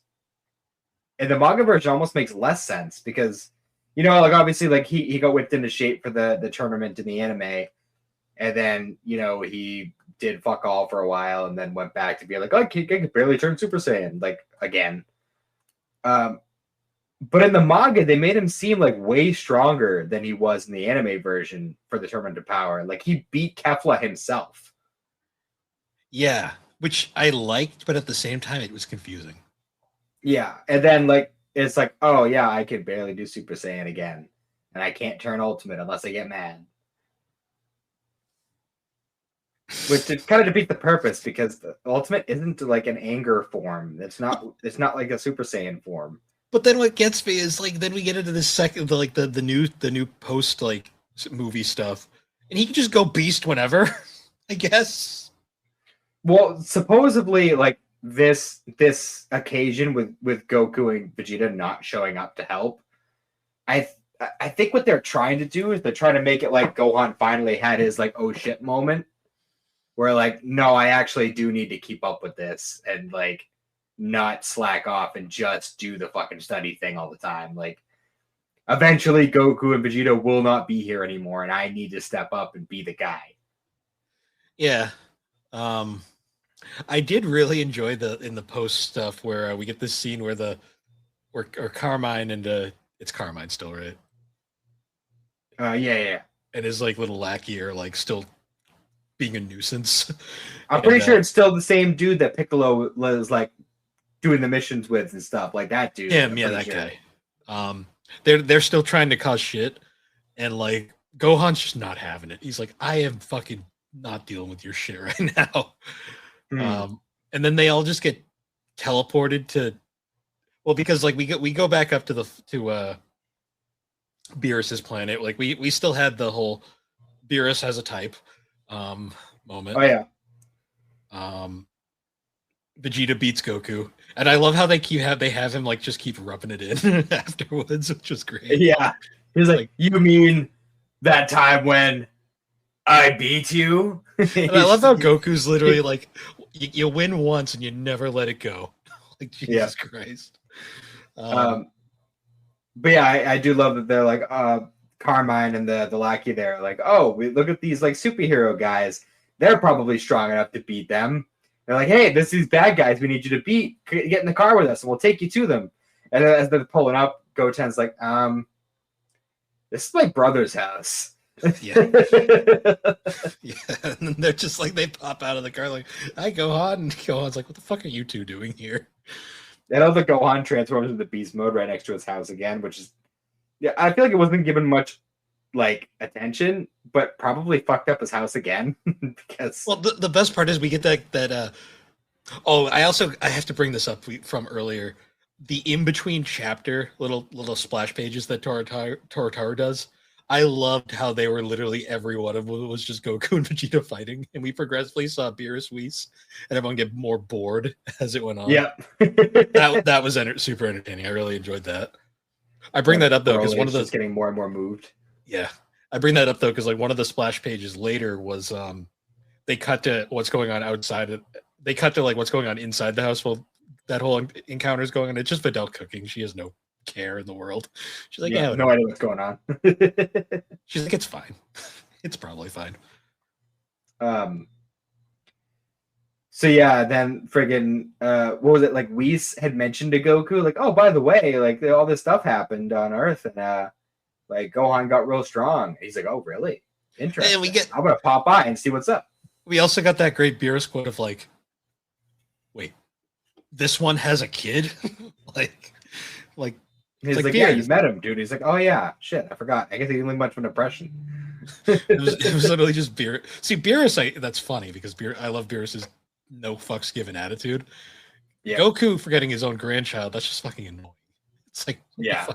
and the manga version almost makes less sense because like obviously like he got whipped into shape for the tournament in the anime, and then he did fuck all for a while, and then went back to be like, oh, I can barely turn Super Saiyan like again. Um, but in the manga, they made him seem like way stronger than he was in the anime version for the Tournament of Power. Like he beat Kefla himself. yeah, which I liked, but at the same time, it was confusing. Yeah, and then like it's like, oh yeah, I can barely do Super Saiyan again, and I can't turn Ultimate unless I get mad. Which it kind of defeats the purpose because the Ultimate isn't like an anger form. It's not. It's not like a Super Saiyan form. But then what gets me is like then we get into the second the new post like movie stuff, and he can just go beast whenever, I guess. Well, supposedly, like this occasion with Goku and Vegeta not showing up to help, I I think what they're trying to do is they're trying to make it like Gohan finally had his like oh shit moment, where like, no, I actually do need to keep up with this and like not slack off and just do the fucking study thing all the time. Like, eventually Goku and Vegeta will not be here anymore, and I need to step up and be the guy. Yeah. I did really enjoy in the post stuff where we get this scene where or Carmine and it's Carmine still, right? Yeah. And his like little lackey are like still being a nuisance. I'm pretty sure it's still the same dude that Piccolo was like doing the missions with and stuff, like that dude. Him, yeah, that guy. They're still trying to cause shit, and like Gohan's just not having it. He's like, I am fucking not dealing with your shit right now. And then they all just get teleported to, well, because like we go back up to Beerus's planet. Like we still had the whole Beerus has a type moment. Oh yeah. Vegeta beats Goku, and I love how they have him like just keep rubbing it in afterwards, which was great. Yeah, he's like, you mean that time when I beat you? And I love how Goku's literally like, you win once and you never let it go. Like, Jesus Christ. But yeah, I do love that they're like Carmine and the lackey there, like, oh, we look at these like superhero guys. They're probably strong enough to beat them. They're like, hey, this is these bad guys we need you to beat. Get in the car with us and we'll take you to them. And then as they're pulling up, Goten's like, this is my brother's house. Yeah. Yeah. And then they're just like, they pop out of the car like, hi, Gohan. And Gohan's like, what the fuck are you two doing here? And also Gohan transforms into beast mode right next to his house again, which is, yeah, I feel like it wasn't given much like attention, but probably fucked up his house again. Because, well, the best part is we get that I have to bring this up from earlier, the in-between chapter little splash pages that Toru does. I loved how they were literally every one of them was just Goku and Vegeta fighting, and we progressively saw Beerus, Whis, and everyone get more bored as it went on. Yeah. that was super entertaining. I really enjoyed that. I bring that up though because one of those getting more and more moved. Yeah, I bring that up though because like one of the splash pages later was they cut to what's going on outside. They cut to like what's going on inside the house while that whole encounter is going on. It's just Videl cooking. She has no care in the world. She's like, yeah, no idea what's going on. She's like, it's fine. It's probably fine. So yeah, then friggin' what was it, like Whis had mentioned to Goku, like, oh, by the way, like all this stuff happened on Earth, and like Gohan got real strong. He's like, oh, really? Interesting. And I'm gonna pop by and see what's up. We also got that great Beerus quote of like, wait, this one has a kid? like he's like, Beerus. yeah, you met him, dude. He's like, oh yeah, shit, I forgot. I guess he didn't leave much of an impression. it was literally just Beerus. See, Beerus, that's funny because I love Beerus's no fucks given attitude. Yeah. Goku forgetting his own grandchild, that's just fucking annoying. It's like, yeah.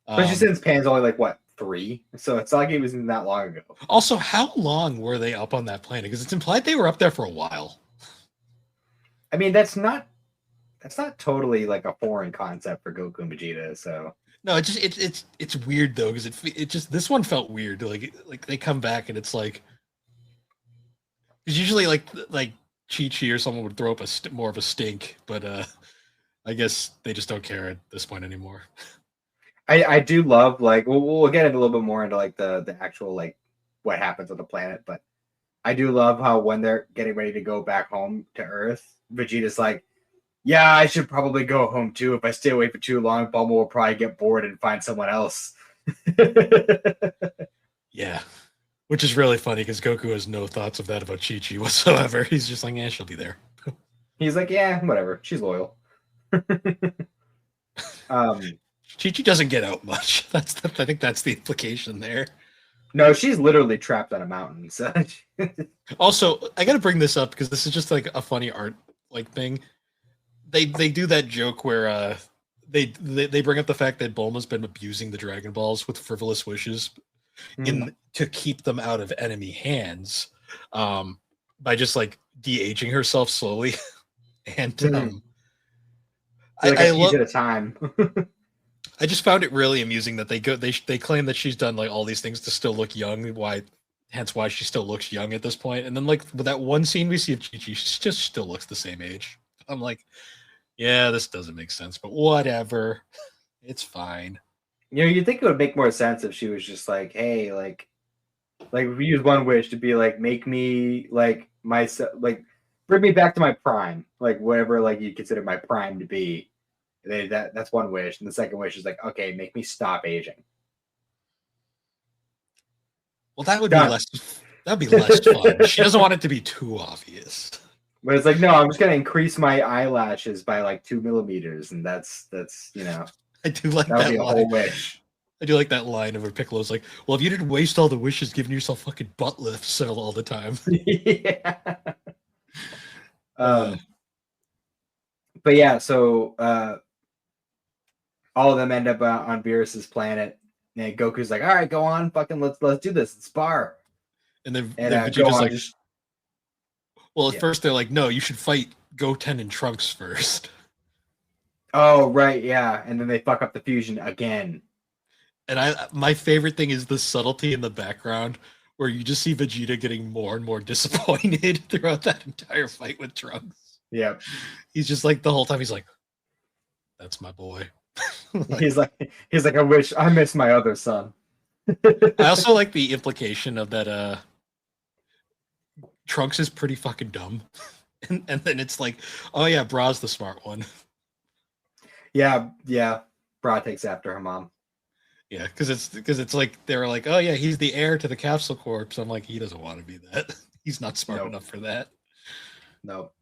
Especially since Pan's only like, what, 3? So it's not like he was in that long ago. Also, how long were they up on that planet? Because it's implied they were up there for a while. I mean, that's not totally like a foreign concept for Goku and Vegeta. So no, it's weird though because it just this one felt weird. Like they come back and it's like because usually like Chi-Chi or someone would throw up more of a stink, but I guess they just don't care at this point anymore. I do love like we'll get into a little bit more into like the actual like what happens on the planet, but I do love how when they're getting ready to go back home to Earth, Vegeta's like, yeah, I should probably go home too. If I stay away for too long, Bulma will probably get bored and find someone else. Yeah. Which is really funny because Goku has no thoughts of that about Chi-Chi whatsoever. He's just like, yeah, she'll be there. He's like, yeah, whatever. She's loyal. Chi-Chi doesn't get out much. I think that's the implication there. No, she's literally trapped on a mountain. So. Also, I got to bring this up because this is just like a funny art like thing. They do that joke where they bring up the fact that Bulma's been abusing the Dragon Balls with frivolous wishes to keep them out of enemy hands by just like de-aging herself slowly. And I love at a time. I just found it really amusing that they claim that she's done like all these things to still look young. Why hence why she still looks young at this point. And then like with that one scene we see of Chi-Chi, she just still looks the same age. I'm like, yeah, this doesn't make sense, but whatever. It's fine. You know, you'd think it would make more sense if she was just like, hey, like we use one wish to be like, make me like myself, like bring me back to my prime, like whatever like you consider my prime to be. That's one wish, and the second wish is like, okay, make me stop aging. Well, that would be Done. less. That'd be less fun. She doesn't want it to be too obvious. But it's like, no, I'm just gonna increase my eyelashes by like 2 millimeters, and that's you know, I do like that would that be a line. whole wish. I do like that line of where Piccolo's like, "Well, if you didn't waste all the wishes giving yourself fucking butt lifts all the time." Yeah. Uh, But yeah, so all of them end up on Beerus's planet, and Goku's like, "All right, go on, fucking let's do this. Let's spar." and then And Vegeta's Gohan like, just "Well, at yeah. first they're like, no, you should fight Goten and Trunks first." Oh right, yeah, and then they fuck up the fusion again. And my favorite thing is the subtlety in the background where you just see Vegeta getting more and more disappointed throughout that entire fight with Trunks. Yep. He's just like the whole time he's like, "That's my boy." Like, he's like, I miss my other son. I also like the implication of that Trunks is pretty fucking dumb. And then it's like, oh yeah, Bra's the smart one. Yeah. Bra takes after her mom. Yeah, because it's like they were like, oh yeah, he's the heir to the Capsule Corp. I'm like, he doesn't want to be that. He's not smart enough for that. No.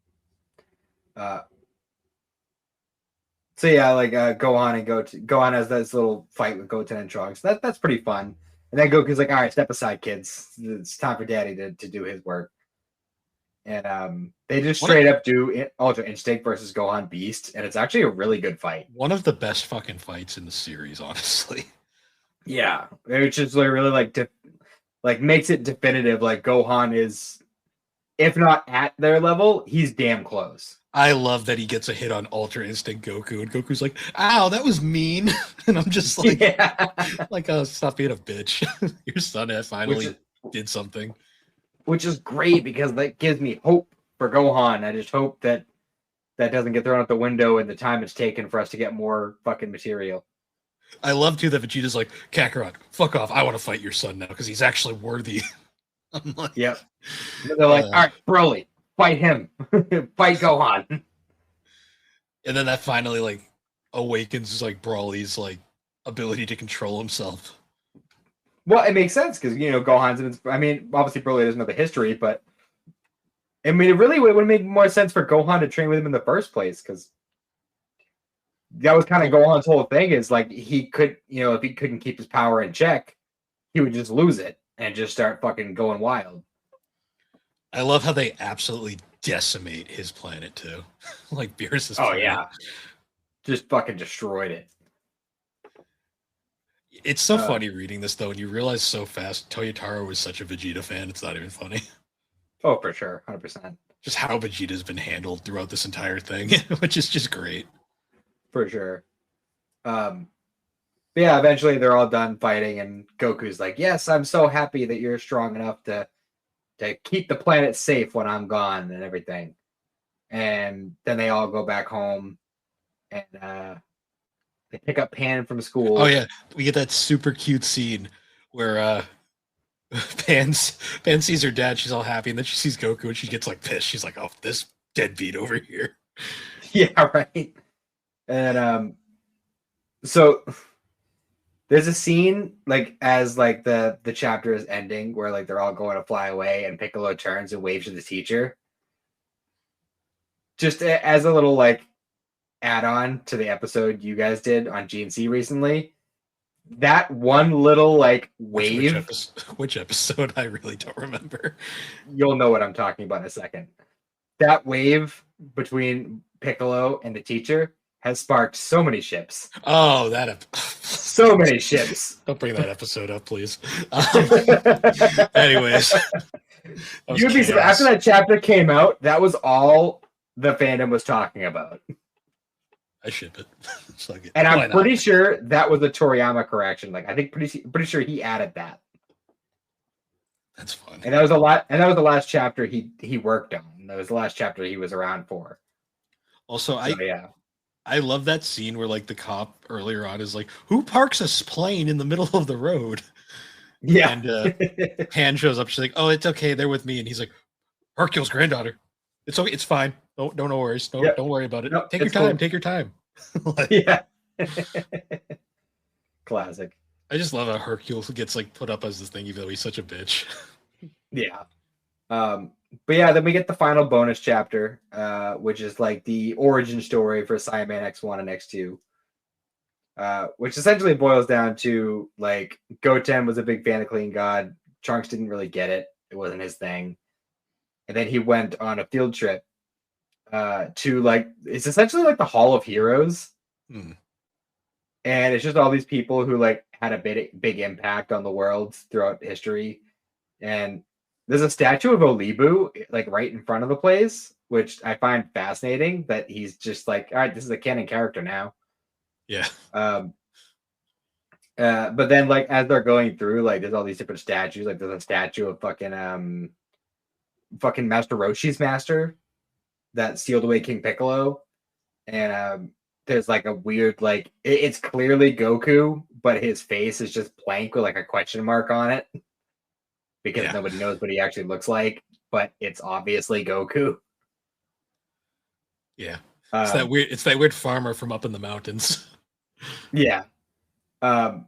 So yeah, like Gohan has this little fight with Goten and Trunks. That's pretty fun. And then Goku's like, all right, step aside, kids. It's time for Daddy to do his work. And they just straight up do Ultra Instinct versus Gohan Beast, and it's actually a really good fight. One of the best fucking fights in the series, honestly. Yeah, it's just really like makes it definitive. Like Gohan is, if not at their level, he's damn close. I love that he gets a hit on Ultra Instinct Goku, and Goku's like, "Ow, that was mean," and I'm just like, yeah. like, oh, stop being a bitch. Your son finally did something. Which is great because that gives me hope for Gohan. I just hope that doesn't get thrown out the window in the time it's taken for us to get more fucking material. I love too that Vegeta's like, Kakarot, fuck off. I want to fight your son now because he's actually worthy. I'm like, yep. They're like, all right, Broly, fight him. Fight Gohan. And then that finally like awakens like Broly's like ability to control himself. Well, it makes sense because Gohan's. I mean, obviously Broly doesn't know the history, but I mean, it really would make more sense for Gohan to train with him in the first place because that was kind of Gohan's whole thing. Is like he could, if he couldn't keep his power in check, he would just lose it and just start fucking going wild. I love how they absolutely decimate his planet too. Like Beerus's planet. Oh yeah, just fucking destroyed it. It's so funny reading this though, and you realize so fast Toyotaro was such a Vegeta fan. It's not even funny. Oh, for sure, 100%. Just how Vegeta's been handled throughout this entire thing, which is just great. For sure. But yeah, eventually they're all done fighting, and Goku's like, "Yes, I'm so happy that you're strong enough to keep the planet safe when I'm gone and everything." And then they all go back home, and they pick up Pan from school. Oh yeah, we get that super cute scene where Pan sees her dad. She's all happy, and then she sees Goku, and she gets like pissed. She's like, "Oh, this deadbeat over here." Yeah, right. And so there's a scene like as like the chapter is ending where like they're all going to fly away, and Piccolo turns and waves to the teacher. Just as a little like add-on to the episode you guys did on GNC recently, that one little like wave. Which episode? I really don't remember. You'll know what I'm talking about in a second. That wave between Piccolo and the teacher has sparked so many ships. Oh, so many ships. Don't bring that episode up, please. Anyways, you'd be after that chapter came out, that was all the fandom was talking about. I ship it. And I'm pretty sure that was a Toriyama correction. Like I think pretty sure he added that. That's fun. And that was a lot. And that was the last chapter he worked on. That was the last chapter he was around for. Also, So yeah, I love that scene where like the cop earlier on is like, "Who parks a plane in the middle of the road?" yeah, And Han shows up. She's like, "Oh, it's okay. They're with me." And he's like, "Hercule's granddaughter. It's okay. It's fine. No worries. yep. Don't worry about it. No, Take your it's time. cool. Take your time." Like, Yeah, classic. I just love how Hercule gets like put up as this thing, even though he's such a bitch. Yeah. But yeah, then we get the final bonus chapter, which is like the origin story for Saiyaman X1 and X2. Which essentially boils down to like Goten was a big fan of Clean God. Trunks didn't really get it. It wasn't his thing. And then he went on a field trip to like it's essentially like the Hall of Heroes. Hmm. And it's just all these people who like had a big impact on the world throughout history. And there's a statue of Olibu like right in front of the place, which I find fascinating that he's just like, all right, this is a canon character now. Yeah. Um, but then like as they're going through, like there's all these different statues. Like there's a statue of fucking Master Roshi's master that sealed away King Piccolo. And there's like a weird like it's clearly Goku, but his face is just blank with like a question mark on it because nobody knows what he actually looks like, but it's obviously Goku. Yeah. It's that weird farmer from up in the mountains. Yeah. And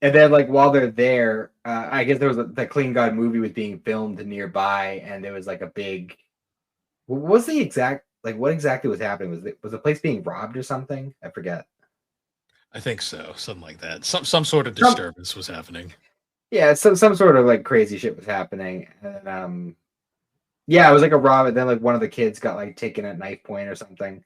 then like while they're there, I guess there was the Clean God movie was being filmed nearby, and there was like a big. What was the exact like? What exactly was happening? Was the place being robbed or something? I forget. I think so, something like that. Some sort of disturbance was happening. Yeah, some sort of like crazy shit was happening, and yeah, it was like a rob, and then like one of the kids got like taken at knife point or something.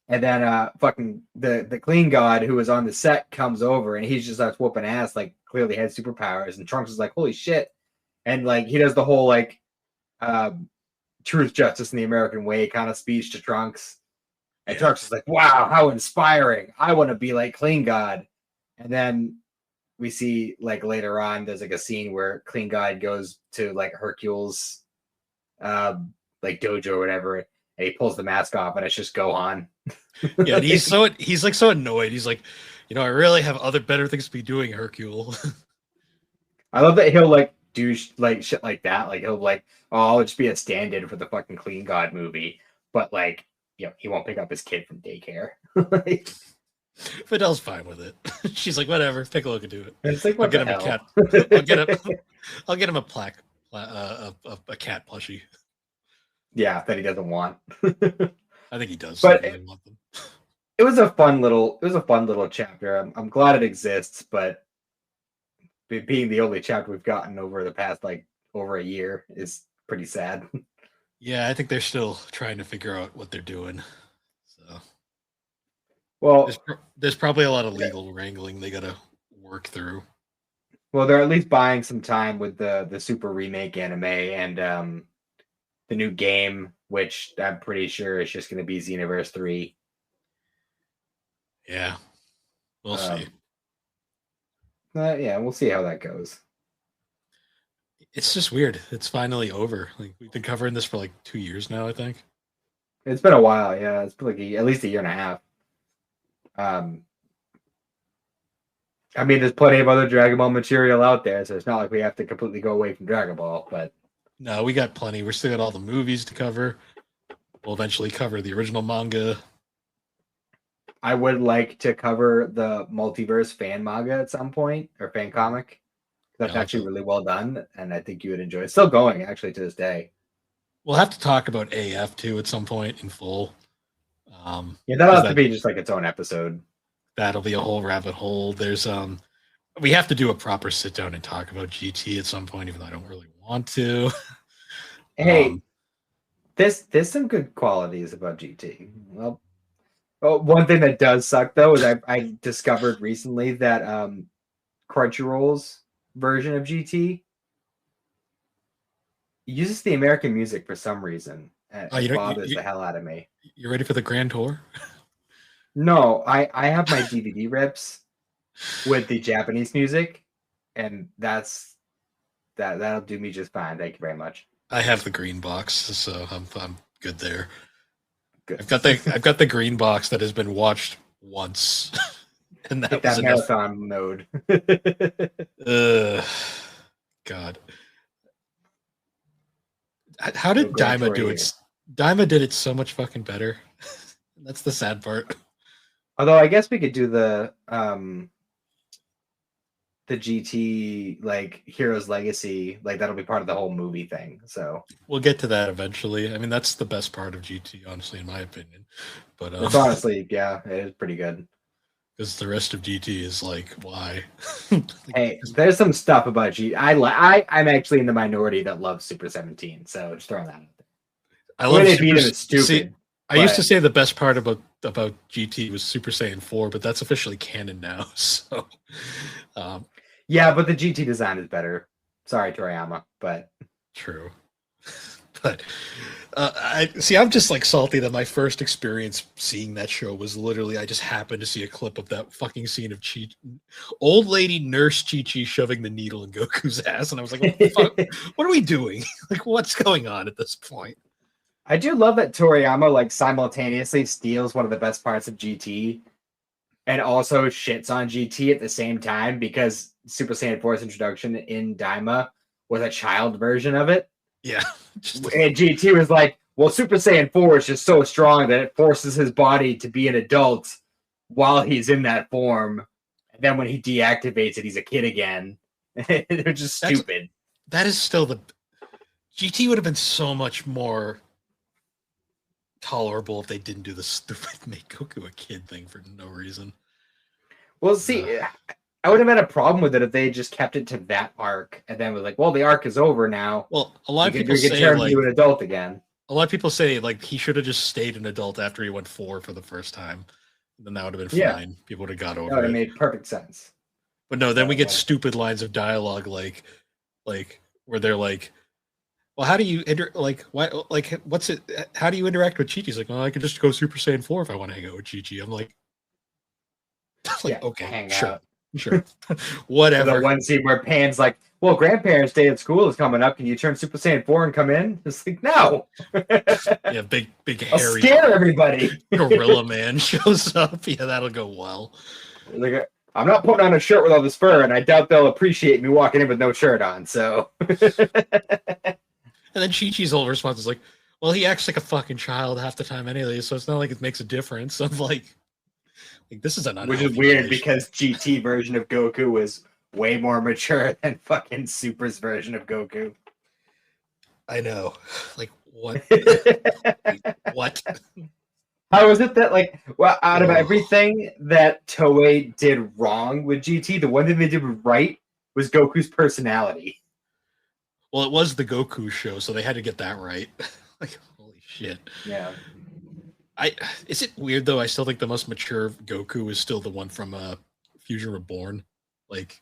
And then fucking the Clean God who was on the set comes over and he just starts whooping ass, like clearly had superpowers, and Trunks is like, holy shit. And like he does the whole like truth, justice, and the American way kind of speech to Trunks. And Trunks is like, wow, how inspiring. I want to be like Clean God. And then we see like later on there's like a scene where Clean God goes to like Hercule's like dojo or whatever, and he pulls the mask off and it's just Gohan. Yeah, and he's like so annoyed. He's like, I really have other better things to be doing, Hercule. I love that he'll like do like shit like that. Like he'll like, oh, I'll just be a stand-in for the fucking Clean God movie, but like, he won't pick up his kid from daycare. Like, Fidel's fine with it. She's like, whatever, Piccolo can do it. It's like, I'll get him a cat. I'll get him a plaque, a cat plushie. Yeah, that he doesn't want. I think he does. But really want them. It was a fun little chapter. I'm glad it exists, but being the only chapter we've gotten over the past like over a year is pretty sad. Yeah, I think they're still trying to figure out what they're doing. So, well, there's probably a lot of legal wrangling they gotta work through. Well, they're at least buying some time with the Super Remake anime and the new game, which I'm pretty sure is just going to be Xenoverse 3. Yeah, we'll see. Yeah, we'll see how that goes. It's just weird. It's finally over. Like we've been covering this for like 2 years now, I think. It's been a while. Yeah, it's been like at least a year and a half. I mean, there's plenty of other Dragon Ball material out there, so it's not like we have to completely go away from Dragon Ball. But no, we got plenty. We're still got all the movies to cover. We'll eventually cover the original manga. I would like to cover the multiverse fan manga at some point, or fan comic. That's actually really well done, and I think you would enjoy it. It's still going, actually, to this day. We'll have to talk about AF too at some point in full. Yeah, that'll have to be just like its own episode. That'll be a whole rabbit hole. There's we have to do a proper sit down and talk about GT at some point, even though I don't really want to. Hey, there's some good qualities about GT. Well, one thing that does suck though is I discovered recently that Crunchyroll's version of GT uses the American music for some reason. It bothers the hell out of me. You ready for the Grand Tour? No, I have my DVD rips with the Japanese music, and that's that'll do me just fine. Thank you very much. I have the green box, so I'm good there. Good. I've got the green box that has been watched once, and that Hit was that enough. marathon mode. God, how did No Gran Daima do Torino. it? Daima did it so much fucking better. That's the sad part. Although I guess we could do the GT like Heroes Legacy, like that'll be part of the whole movie thing. So We'll get to that eventually. I mean, that's the best part of GT, honestly, in my opinion. But it's honestly, yeah, it is pretty good. because the rest of GT is like, why? Hey, there's some stuff about GT. I'm actually in the minority that loves Super 17. So just throwing that out there. I The way love they Super. beat him is stupid. See, I used to say the best part about GT was Super Saiyan 4, but that's officially canon now. So, yeah, but the GT design is better. Sorry, Toriyama, but true. But I'm just like salty that my first experience seeing that show was literally I just happened to see a clip of that fucking scene of old lady nurse Chi-Chi shoving the needle in Goku's ass, and I was like, what the fuck? What are we doing? Like, what's going on at this point? I do love that Toriyama like simultaneously steals one of the best parts of GT and also shits on GT at the same time because Super Saiyan 4's introduction in Daima was a child version of it. Yeah. And GT was like, well, Super Saiyan 4 is just so strong that it forces his body to be an adult while he's in that form. And then when he deactivates it, he's a kid again. They're just stupid. That is still the... GT would have been so much more tolerable if they didn't do the stupid make Goku a kid thing for no reason. Well, see... I would have had a problem with it if they just kept it to that arc and then was like, well, the arc is over now. Well, a lot of people say turn like, you an adult again. A lot of people say like he should have just stayed an adult after he went 4 for the first time. Then that would have been fine. Yeah. People would have got over it. That would have made perfect sense. But no, then we get stupid lines of dialogue like where they're like, well, how do you what's it? How do you interact with Chi-Chi? He's like, well, I could just go Super Saiyan 4 if I want to hang out with Chi-Chi. I'm like, yeah, okay, sure. Out. Sure. Whatever. The one scene where Pan's like, well, grandparents' day at school is coming up. Can you turn Super Saiyan 4 and come in? It's like, no. Yeah, big hairy. I'll scare everybody. Gorilla Man shows up. Yeah, that'll go well. Like, I'm not putting on a shirt with all this fur, and I doubt they'll appreciate me walking in with no shirt on, so. And then Chi-Chi's whole response is like, well, he acts like a fucking child half the time anyway, so it's not like it makes a difference. I'm like this is an which is weird because GT version of Goku was way more mature than fucking Super's version of Goku. I know. Like what? What? How is it that like out of everything that Toei did wrong with GT, the one thing they did right was Goku's personality? Well, it was the Goku show, so they had to get that right. Like holy shit. Yeah. Is it weird though? I still think the most mature Goku is still the one from Fusion Reborn. Like,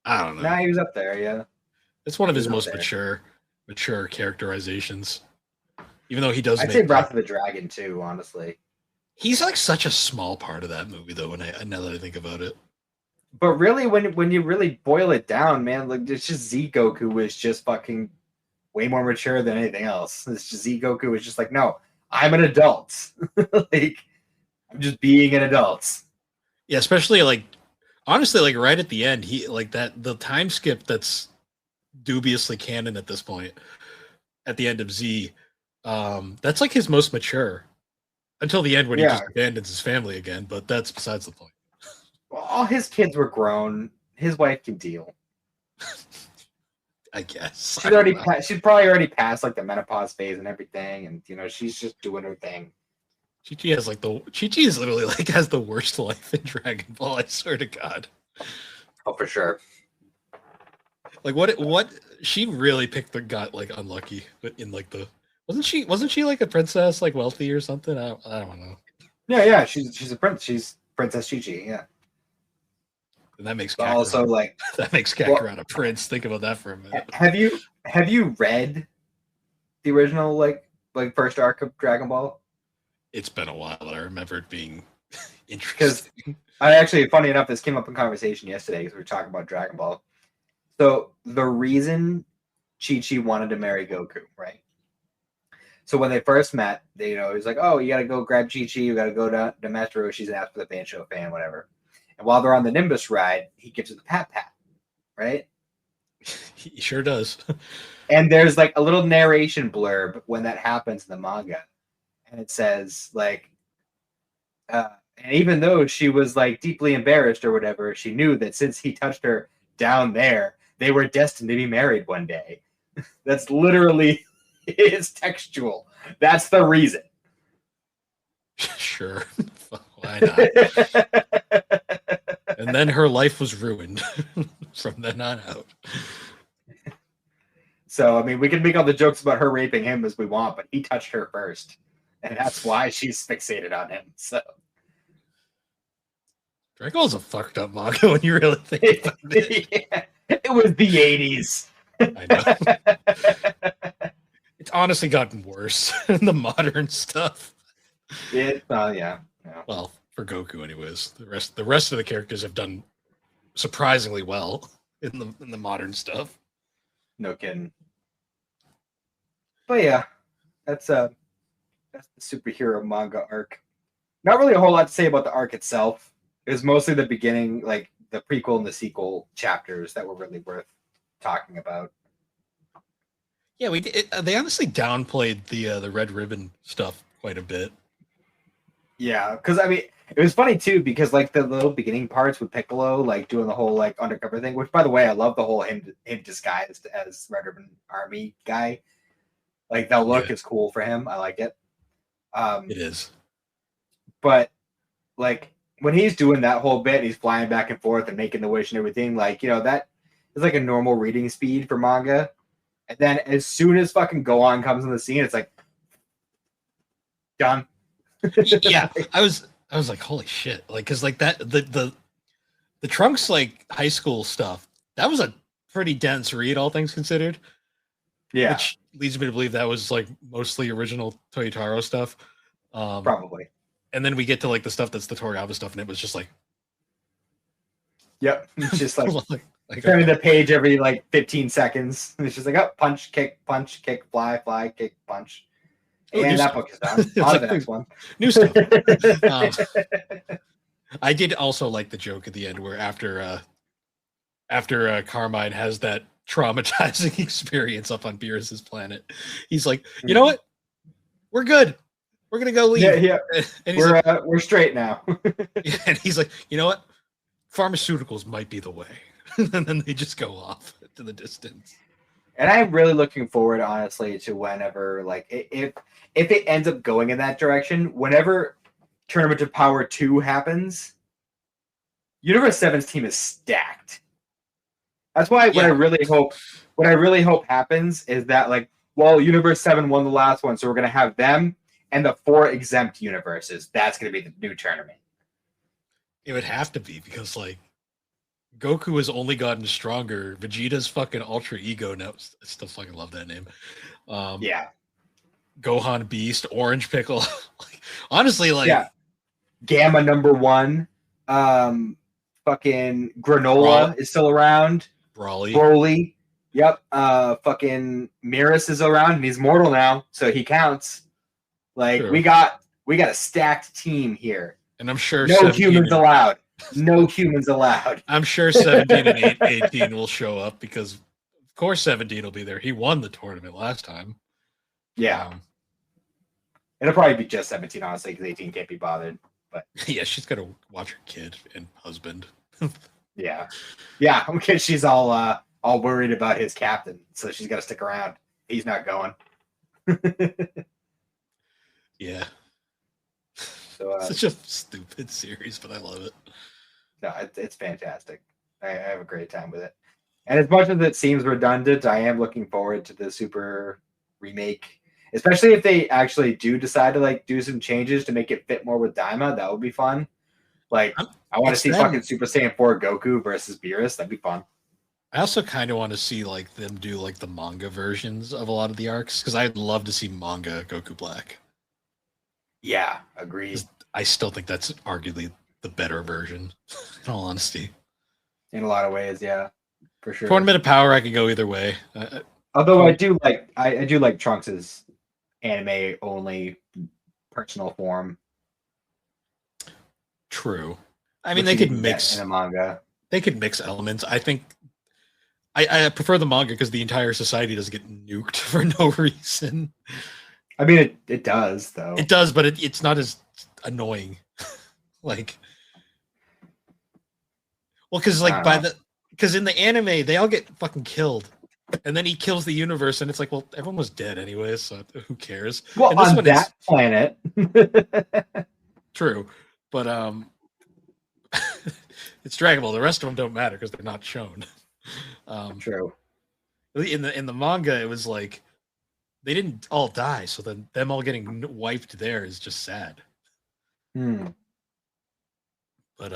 I don't know. Nah, he was up there. Yeah, it's one of his most mature characterizations. Even though he does, I'd say Wrath of the Dragon too. Honestly, he's like such a small part of that movie though. Now that I think about it, but really, when you really boil it down, man, like it's just Z Goku was just fucking way more mature than anything else. This Z Goku is just like, no, I'm an adult. Like, I'm just being an adult. Yeah, especially like, honestly, like right at the end, he like that the time skip that's dubiously canon at this point. At the end of Z, that's like his most mature until the end when he just abandons his family again. But that's besides the point. Well, all his kids were grown. His wife can deal. I guess she's probably already passed like the menopause phase and everything, and you know she's just doing her thing. Chi-Chi has Chi-Chi is literally like has the worst life in Dragon Ball. I swear to God. Oh, for sure. Like what she really got like unlucky in like the wasn't she like a princess like wealthy or something? I don't know. Yeah, she's a prince. She's Princess Chi-Chi. Yeah. And that makes also like that makes Kakarot a prince. Think about that for a minute. Have you read the original like first arc of Dragon Ball? It's been a while, but I remember it being interesting. Because I actually, funny enough, this came up in conversation yesterday because we were talking about Dragon Ball, So the reason Chi-Chi wanted to marry Goku, right? So when they first met, they, he's like, "Oh, you gotta go grab Chi-Chi. You gotta go to Master Roshi's and ask for the Bancho fan, whatever." And while they're on the Nimbus ride, he gives her the pat pat, right? He sure does. And there's like a little narration blurb when that happens in the manga, and it says like, and even though she was like deeply embarrassed or whatever, she knew that since he touched her down there, they were destined to be married one day. That's literally his textual. That's the reason. Sure. Why not? And then her life was ruined from then on out. So, I mean, we can make all the jokes about her raping him as we want, but he touched her first. And that's why she's fixated on him. So, Dragon Ball's a fucked up manga when you really think about it. yeah, it was the 80s. I know. It's honestly gotten worse in the modern stuff. Yeah. Well, for Goku, anyways. The rest of the characters have done surprisingly well in the modern stuff. No kidding. But yeah, that's the superhero manga arc. Not really a whole lot to say about the arc itself. It was mostly the beginning, like the prequel and the sequel chapters that were really worth talking about. Yeah, they honestly downplayed the Red Ribbon stuff quite a bit. Yeah, because I mean, it was funny too because like the little beginning parts with Piccolo, like doing the whole like undercover thing. Which, by the way, I love the whole him disguised as Red Ribbon Army guy. Like that look is cool for him. I like it. It is. But like when he's doing that whole bit, he's flying back and forth and making the wish and everything. Like that is like a normal reading speed for manga. And then as soon as fucking Gohan comes on the scene, it's like done. Yeah, I was like, holy shit! Like, cause like that the Trunks like high school stuff, that was a pretty dense read, all things considered. Yeah, which leads me to believe that was like mostly original Toyotaro stuff. Probably. And then we get to like the stuff that's the Toriyama stuff, and it was just like, yep, it's just like like turning the page every like 15 seconds. And it's just like, oh, punch, kick, fly, kick, punch. And that book is done. On to the next one. New stuff. I did also like the joke at the end where after Carmine has that traumatizing experience up on Beerus's planet, he's like, you know what? We're good. We're gonna go leave. Yeah. And we're straight now. And he's like, you know what? Pharmaceuticals might be the way. And then they just go off to the distance. And I'm really looking forward, honestly, to whenever, like, if it ends up going in that direction, whenever Tournament of Power 2 happens, Universe 7's team is stacked. That's why what I really hope happens is that, like, well, Universe 7 won the last one, so we're going to have them and the 4 exempt universes. That's going to be the new tournament. It would have to be because, like, Goku has only gotten stronger. Vegeta's fucking ultra ego now. I still fucking love that name. Yeah. Gohan Beast, Orange Pickle. Like, honestly, like, yeah. Gamma #1. Fucking Granola is still around. Broly. Yep. Fucking Miras is around and he's mortal now, so he counts. Like, we got a stacked team here. And I'm sure no humans allowed. No humans allowed. I'm sure 17 and 18 will show up because, of course, 17 will be there. He won the tournament last time. Yeah. It'll probably be just 17, honestly, because 18 can't be bothered. But yeah, she's got to watch her kid and husband. Yeah, because she's all worried about his captain, so she's got to stick around. He's not going. Yeah. So such a stupid series, but I love it. No, it's fantastic. I have a great time with it. And as much as it seems redundant, I am looking forward to the Super remake, especially if they actually do decide to like do some changes to make it fit more with Daima. That would be fun. Like, I want to see fucking Super Saiyan 4 Goku versus Beerus. That'd be fun. I also kind of want to see like them do like the manga versions of a lot of the arcs because I'd love to see manga Goku Black. Yeah, agreed. I still think that's arguably the better version, in all honesty. In a lot of ways, yeah. for sure. Tournament of Power, I could go either way. Although I do like Trunks's anime only personal form. True. I mean, which they you could can get mix. in a manga. They could mix elements. I think I prefer the manga because the entire society doesn't get nuked for no reason. I mean, it does though. It does, but it's not as annoying. Like, well, because in the anime they all get fucking killed, and then he kills the universe, and it's like, well, everyone was dead anyways, so who cares? Well, and this on one that is planet, true, but it's Dragon Ball. The rest of them don't matter because they're not shown. True. In the manga, it was like they didn't all die, so then them all getting wiped there is just sad. But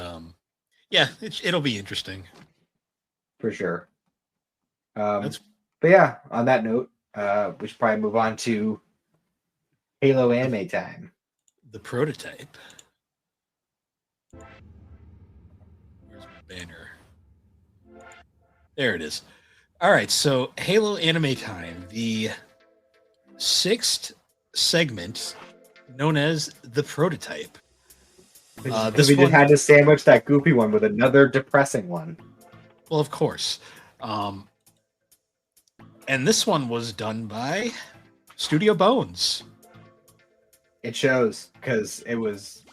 yeah, it'll be interesting for sure. But yeah, on that note, we should probably move on to Halo anime time. The prototype. Where's my banner? There it is. All right, so Halo anime time, the 6th segment known as the prototype. This we just had to sandwich that goofy one with another depressing one. Well, of course. And this one was done by Studio Bones. It shows because it was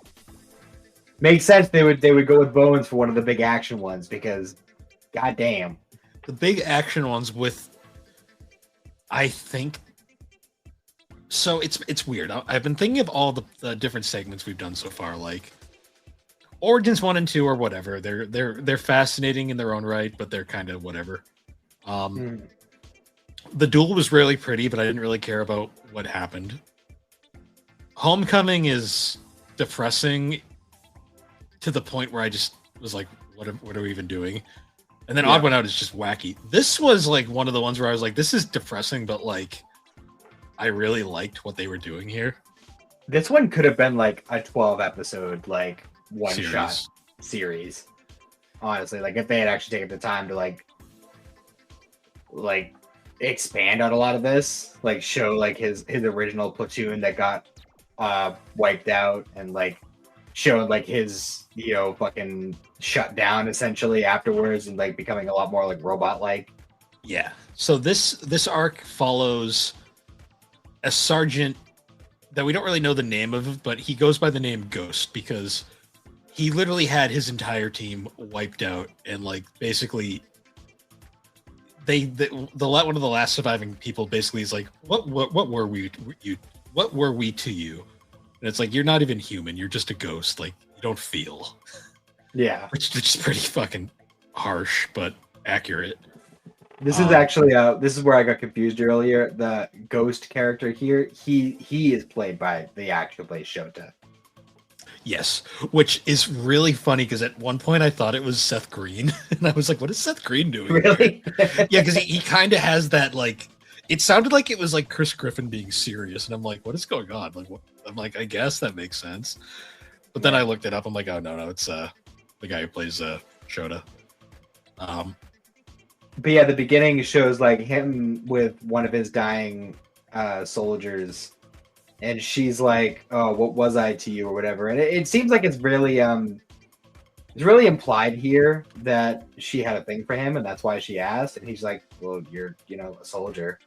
makes sense they would go with Bones for one of the big action ones because goddamn. The big action ones with I think so it's weird. I've been thinking of all the different segments we've done so far, like Origins 1 and 2 or whatever. They're fascinating in their own right, but they're kind of whatever. The duel was really pretty, but I didn't really care about what happened. Homecoming is depressing to the point where I just was like, what are we even doing? And then Odd One Out is just wacky. This was like one of the ones where I was like, this is depressing, but like I really liked what they were doing here. This one could have been like a 12 episode like one shot series. Honestly, like if they had actually taken the time to like expand on a lot of this, like show like his original platoon that got wiped out and like showed like his fucking shut down essentially afterwards and like becoming a lot more like robot like. Yeah. So this arc follows a sergeant that we don't really know the name of, but he goes by the name Ghost because he literally had his entire team wiped out and like basically one of the last surviving people basically is like, what were we to you? And it's like, you're not even human, you're just a ghost, like you don't feel. Yeah. Which is pretty fucking harsh, but accurate. This is actually this is where I got confused earlier. The Ghost character here, he is played by the actor who plays Shota. Yes, which is really funny because at one point I thought it was Seth Green, and I was like, "What is Seth Green doing?" Really? Yeah, because he kind of has that like. It sounded like it was like Chris Griffin being serious, and I'm like, "What is going on?" Like, what? I'm like, I guess that makes sense, but then I looked it up. I'm like, "Oh no, it's the guy who plays Shota." But yeah, the beginning shows like him with one of his dying soldiers. And she's like, "Oh, what was I to you?" or whatever. And it seems like it's really implied here that she had a thing for him, and that's why she asked. And he's like, "Well, you're, a soldier,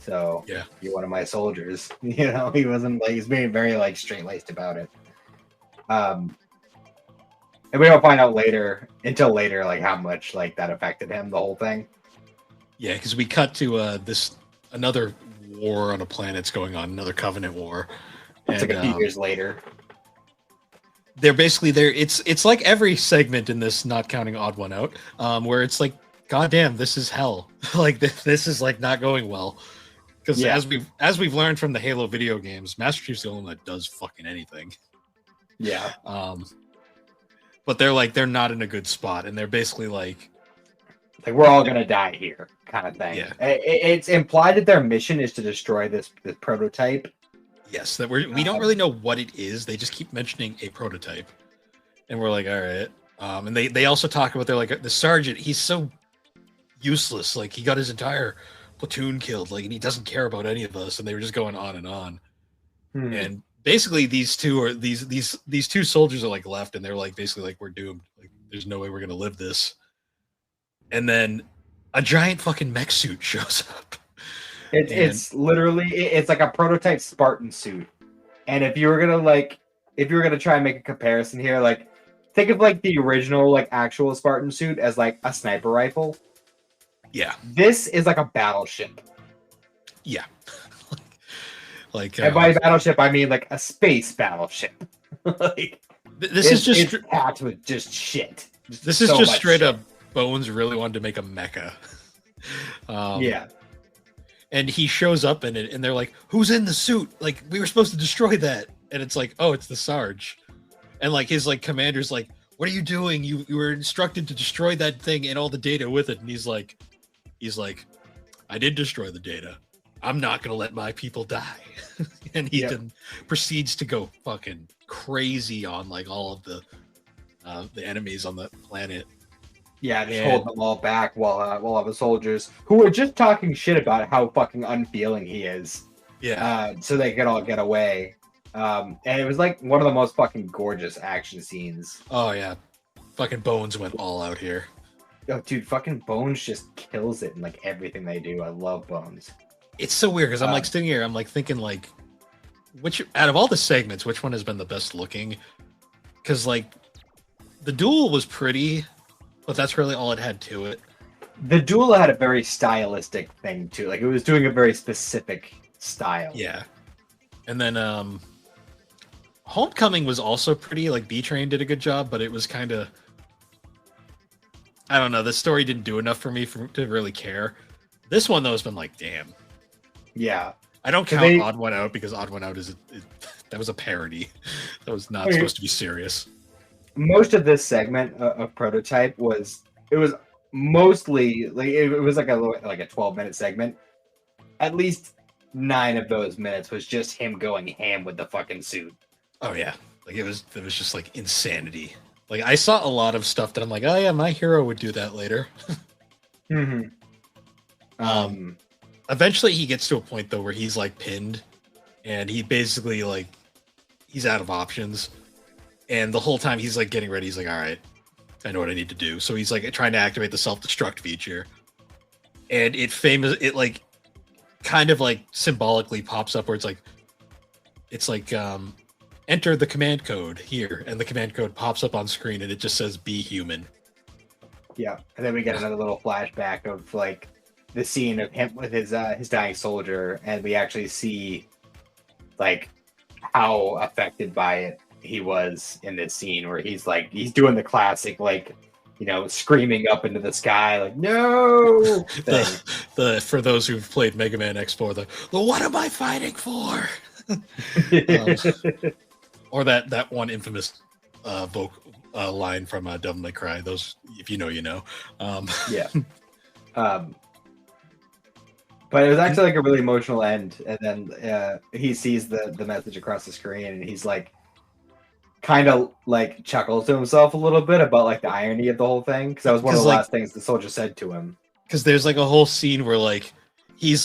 so yeah, you're one of my soldiers." He wasn't like he's being very like straight laced about it. And we don't find out until later, like how much like that affected him, the whole thing. Yeah, because we cut to another war on a planet's going on, another Covenant war. It's like a few years later. They're basically there. It's like every segment in this, not counting Odd One Out, where it's like, God damn, this is hell. Like this is like not going well. Because as we've learned from the Halo video games, Master Chief's the only one that does fucking anything. Yeah. But they're not in a good spot, and they're basically like we're all gonna die here, kind of thing. Yeah. It's implied that their mission is to destroy this prototype. Yes, that we don't really know what it is. They just keep mentioning a prototype, and we're like, all right. And they also talk about they're like the sergeant. He's so useless. Like he got his entire platoon killed. Like, and he doesn't care about any of us. And they were just going on and on. And basically, these two soldiers are like left, and they're like basically like, we're doomed. Like, there's no way we're gonna live this. And then a giant fucking mech suit shows up. It's literally it's like a prototype Spartan suit. And if you were gonna try and make a comparison here, like think of like the original like actual Spartan suit as like a sniper rifle. Yeah. This is like a battleship. Yeah. And by battleship I mean like a space battleship. Like this is just packed with just shit. This is just straight up Bones really wanted to make a mecha. Yeah. And he shows up in it, and they're like, "Who's in the suit? Like, we were supposed to destroy that." And it's like, "Oh, it's the Sarge." And like his like commander's like, "What are you doing? You were instructed to destroy that thing and all the data with it." And he's like, "I did destroy the data. I'm not gonna let my people die." And he then proceeds to go fucking crazy on like all of the enemies on the planet. Yeah, just holding them all back while all the soldiers who were just talking shit about how fucking unfeeling he is. Yeah. So they could all get away. And it was like one of the most fucking gorgeous action scenes. Oh yeah. Fucking Bones went all out here. Oh, dude, fucking Bones just kills it in like everything they do. I love Bones. It's so weird because I'm like sitting here, I'm like thinking like, which out of all the segments, which one has been the best looking? Because like the duel was pretty, but that's really all it had to it. The duel had a very stylistic thing too. Like it was doing a very specific style. Yeah. And then Homecoming was also pretty. Like B-Train did a good job, but it was kind of, I don't know. The story didn't do enough for me to really care. This one though has been like, damn. Yeah. I don't count Odd One Out because Odd One Out that was a parody. That was not supposed to be serious. Most of this segment of Prototype was mostly like it was like a 12-minute segment. At least 9 of those minutes was just him going ham with the fucking suit. Oh yeah, like it was just like insanity. Like I saw a lot of stuff that I'm like, oh yeah, my hero would do that later. Eventually he gets to a point though where he's like pinned, and he basically like he's out of options. And the whole time he's like getting ready, he's like, all right, I know what I need to do. So he's like trying to activate the self-destruct feature. And it like kind of like symbolically pops up where it's like enter the command code here, and the command code pops up on screen and it just says be human. Yeah. And then we get another little flashback of like the scene of him with his dying soldier, and we actually see like how affected by it he was in this scene where he's doing the classic screaming up into the sky like no the for those who've played Mega Man X4 the what am I fighting for? Or that one infamous line from Devil May Cry. Those, if you know, you know. Yeah. But it was actually like a really emotional end, and then he sees the message across the screen, and he's like, kind of like chuckles to himself a little bit about like the irony of the whole thing, because that was one of the last things the soldier said to him. Because there's like a whole scene where like he's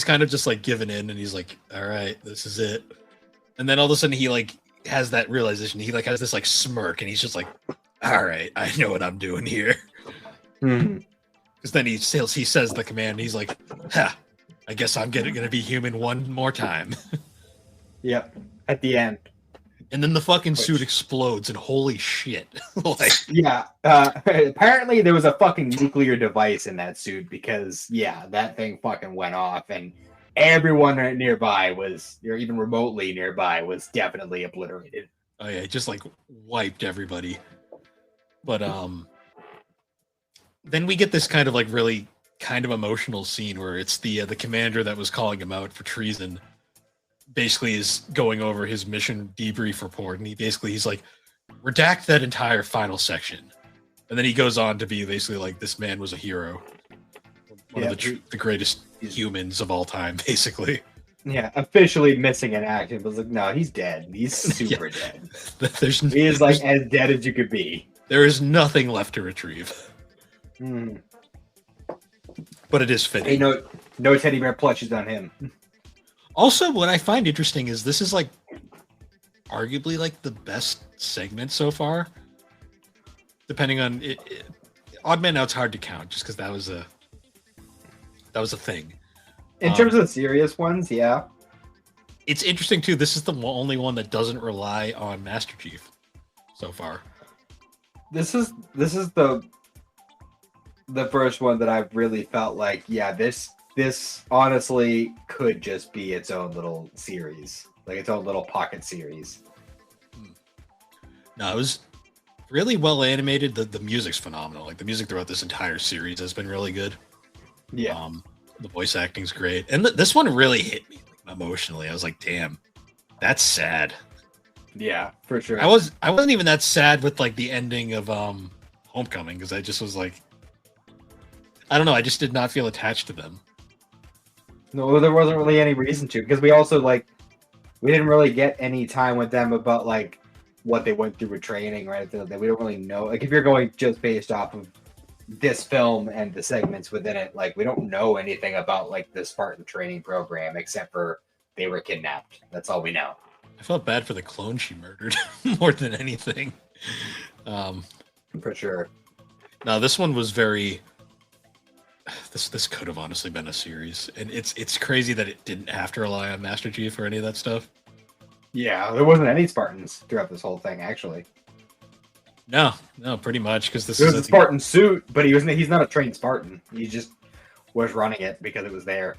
kind of just like giving in, and he's like, all right, this is it. And then all of a sudden he like has that realization. He like has this like smirk, and he's just like, all right, I know what I'm doing here. Because then he says the command, and he's like, ha, I guess I'm gonna be human one more time. Yep. At the end. And then the fucking suit explodes, and holy shit. Like, yeah. Apparently there was a fucking nuclear device in that suit, because yeah, that thing fucking went off, and everyone nearby was, or even remotely nearby, was definitely obliterated. Oh yeah, it just like wiped everybody. But then we get this kind of like really kind of emotional scene where it's the commander that was calling him out for treason basically is going over his mission debrief report, and he's like, redact that entire final section. And then he goes on to be basically like, this man was a hero, one of the greatest humans of all time, basically. Yeah, officially missing in action, but like, no, he's dead. He's super dead. He is like as dead as you could be. There is nothing left to retrieve. but it is fitting. Ain't no teddy bear plushes on him. Also, what I find interesting is this is like arguably like the best segment so far. Depending on it, Odd Man Out's hard to count just because that was a thing. In terms of serious ones, yeah. It's interesting too. This is the only one that doesn't rely on Master Chief so far. This is the first one that I've really felt like, yeah, this honestly could just be its own little series, like its own little pocket series. No, it was really well animated. The music's phenomenal. Like the music throughout this entire series has been really good. Yeah. The voice acting's great, and this one really hit me like, emotionally. I was like, "Damn, that's sad." Yeah, for sure. I wasn't even that sad with like the ending of Homecoming because I just was like, I don't know. I just did not feel attached to them. No, there wasn't really any reason to, because we also we didn't really get any time with them about like what they went through with training or anything like that. We don't really know. Like if you're going just based off of this film and the segments within it, like we don't know anything about like the Spartan training program except for they were kidnapped. That's all we know. I felt bad for the clone she murdered more than anything. For sure. No, this one was very. This could have honestly been a series, and it's crazy that it didn't have to rely on Master Chief or any of that stuff. Yeah, there wasn't any Spartans throughout this whole thing, actually. No, pretty much because this is a Spartan suit, but he's not a trained Spartan. He just was running it because it was there.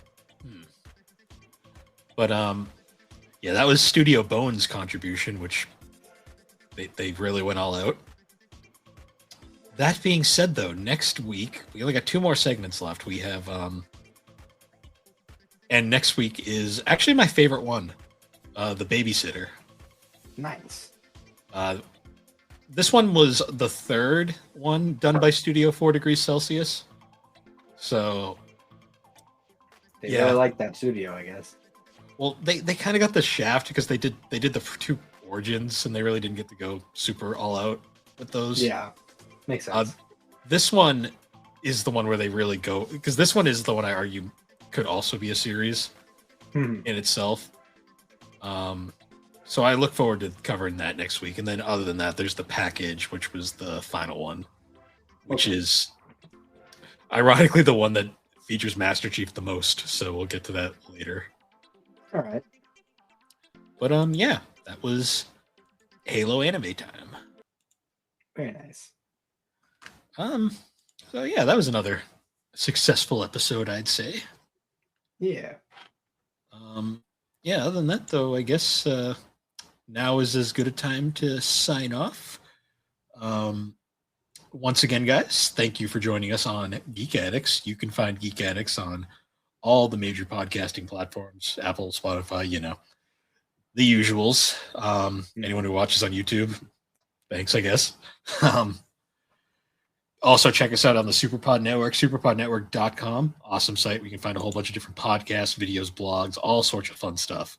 But yeah, that was Studio Bones' contribution, which they really went all out. That being said, though, next week we only got 2 more segments left. We have and next week is actually my favorite one, The Babysitter. Nice. This one was the 3rd one done by Studio 4 Degrees Celsius. So they really like that studio, I guess. Well, they kind of got the shaft because they did the 2 origins, and they really didn't get to go super all out with those. Yeah, makes sense. This one is the one where they really go, because this one is the one I argue could also be a series in itself. So I look forward to covering that next week. And then other than that, there's the package, which was the final one, which is ironically the one that features Master Chief the most. So we'll get to that later. All right. But yeah, that was Halo anime time. Very nice. So yeah, that was another successful episode, I'd say. Yeah. Yeah, other than that though, I guess now is as good a time to sign off. Once again, guys, thank you for joining us on Geek Addicts. You can find Geek Addicts on all the major podcasting platforms, Apple, Spotify, the usuals. Anyone who watches on YouTube, thanks, I guess. Also, check us out on the Superpod Network, superpodnetwork.com. Awesome site. We can find a whole bunch of different podcasts, videos, blogs, all sorts of fun stuff.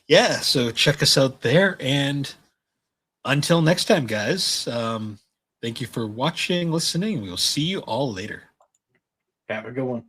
Yeah, so check us out there. And until next time, guys, thank you for watching, listening. We'll see you all later. Have a good one.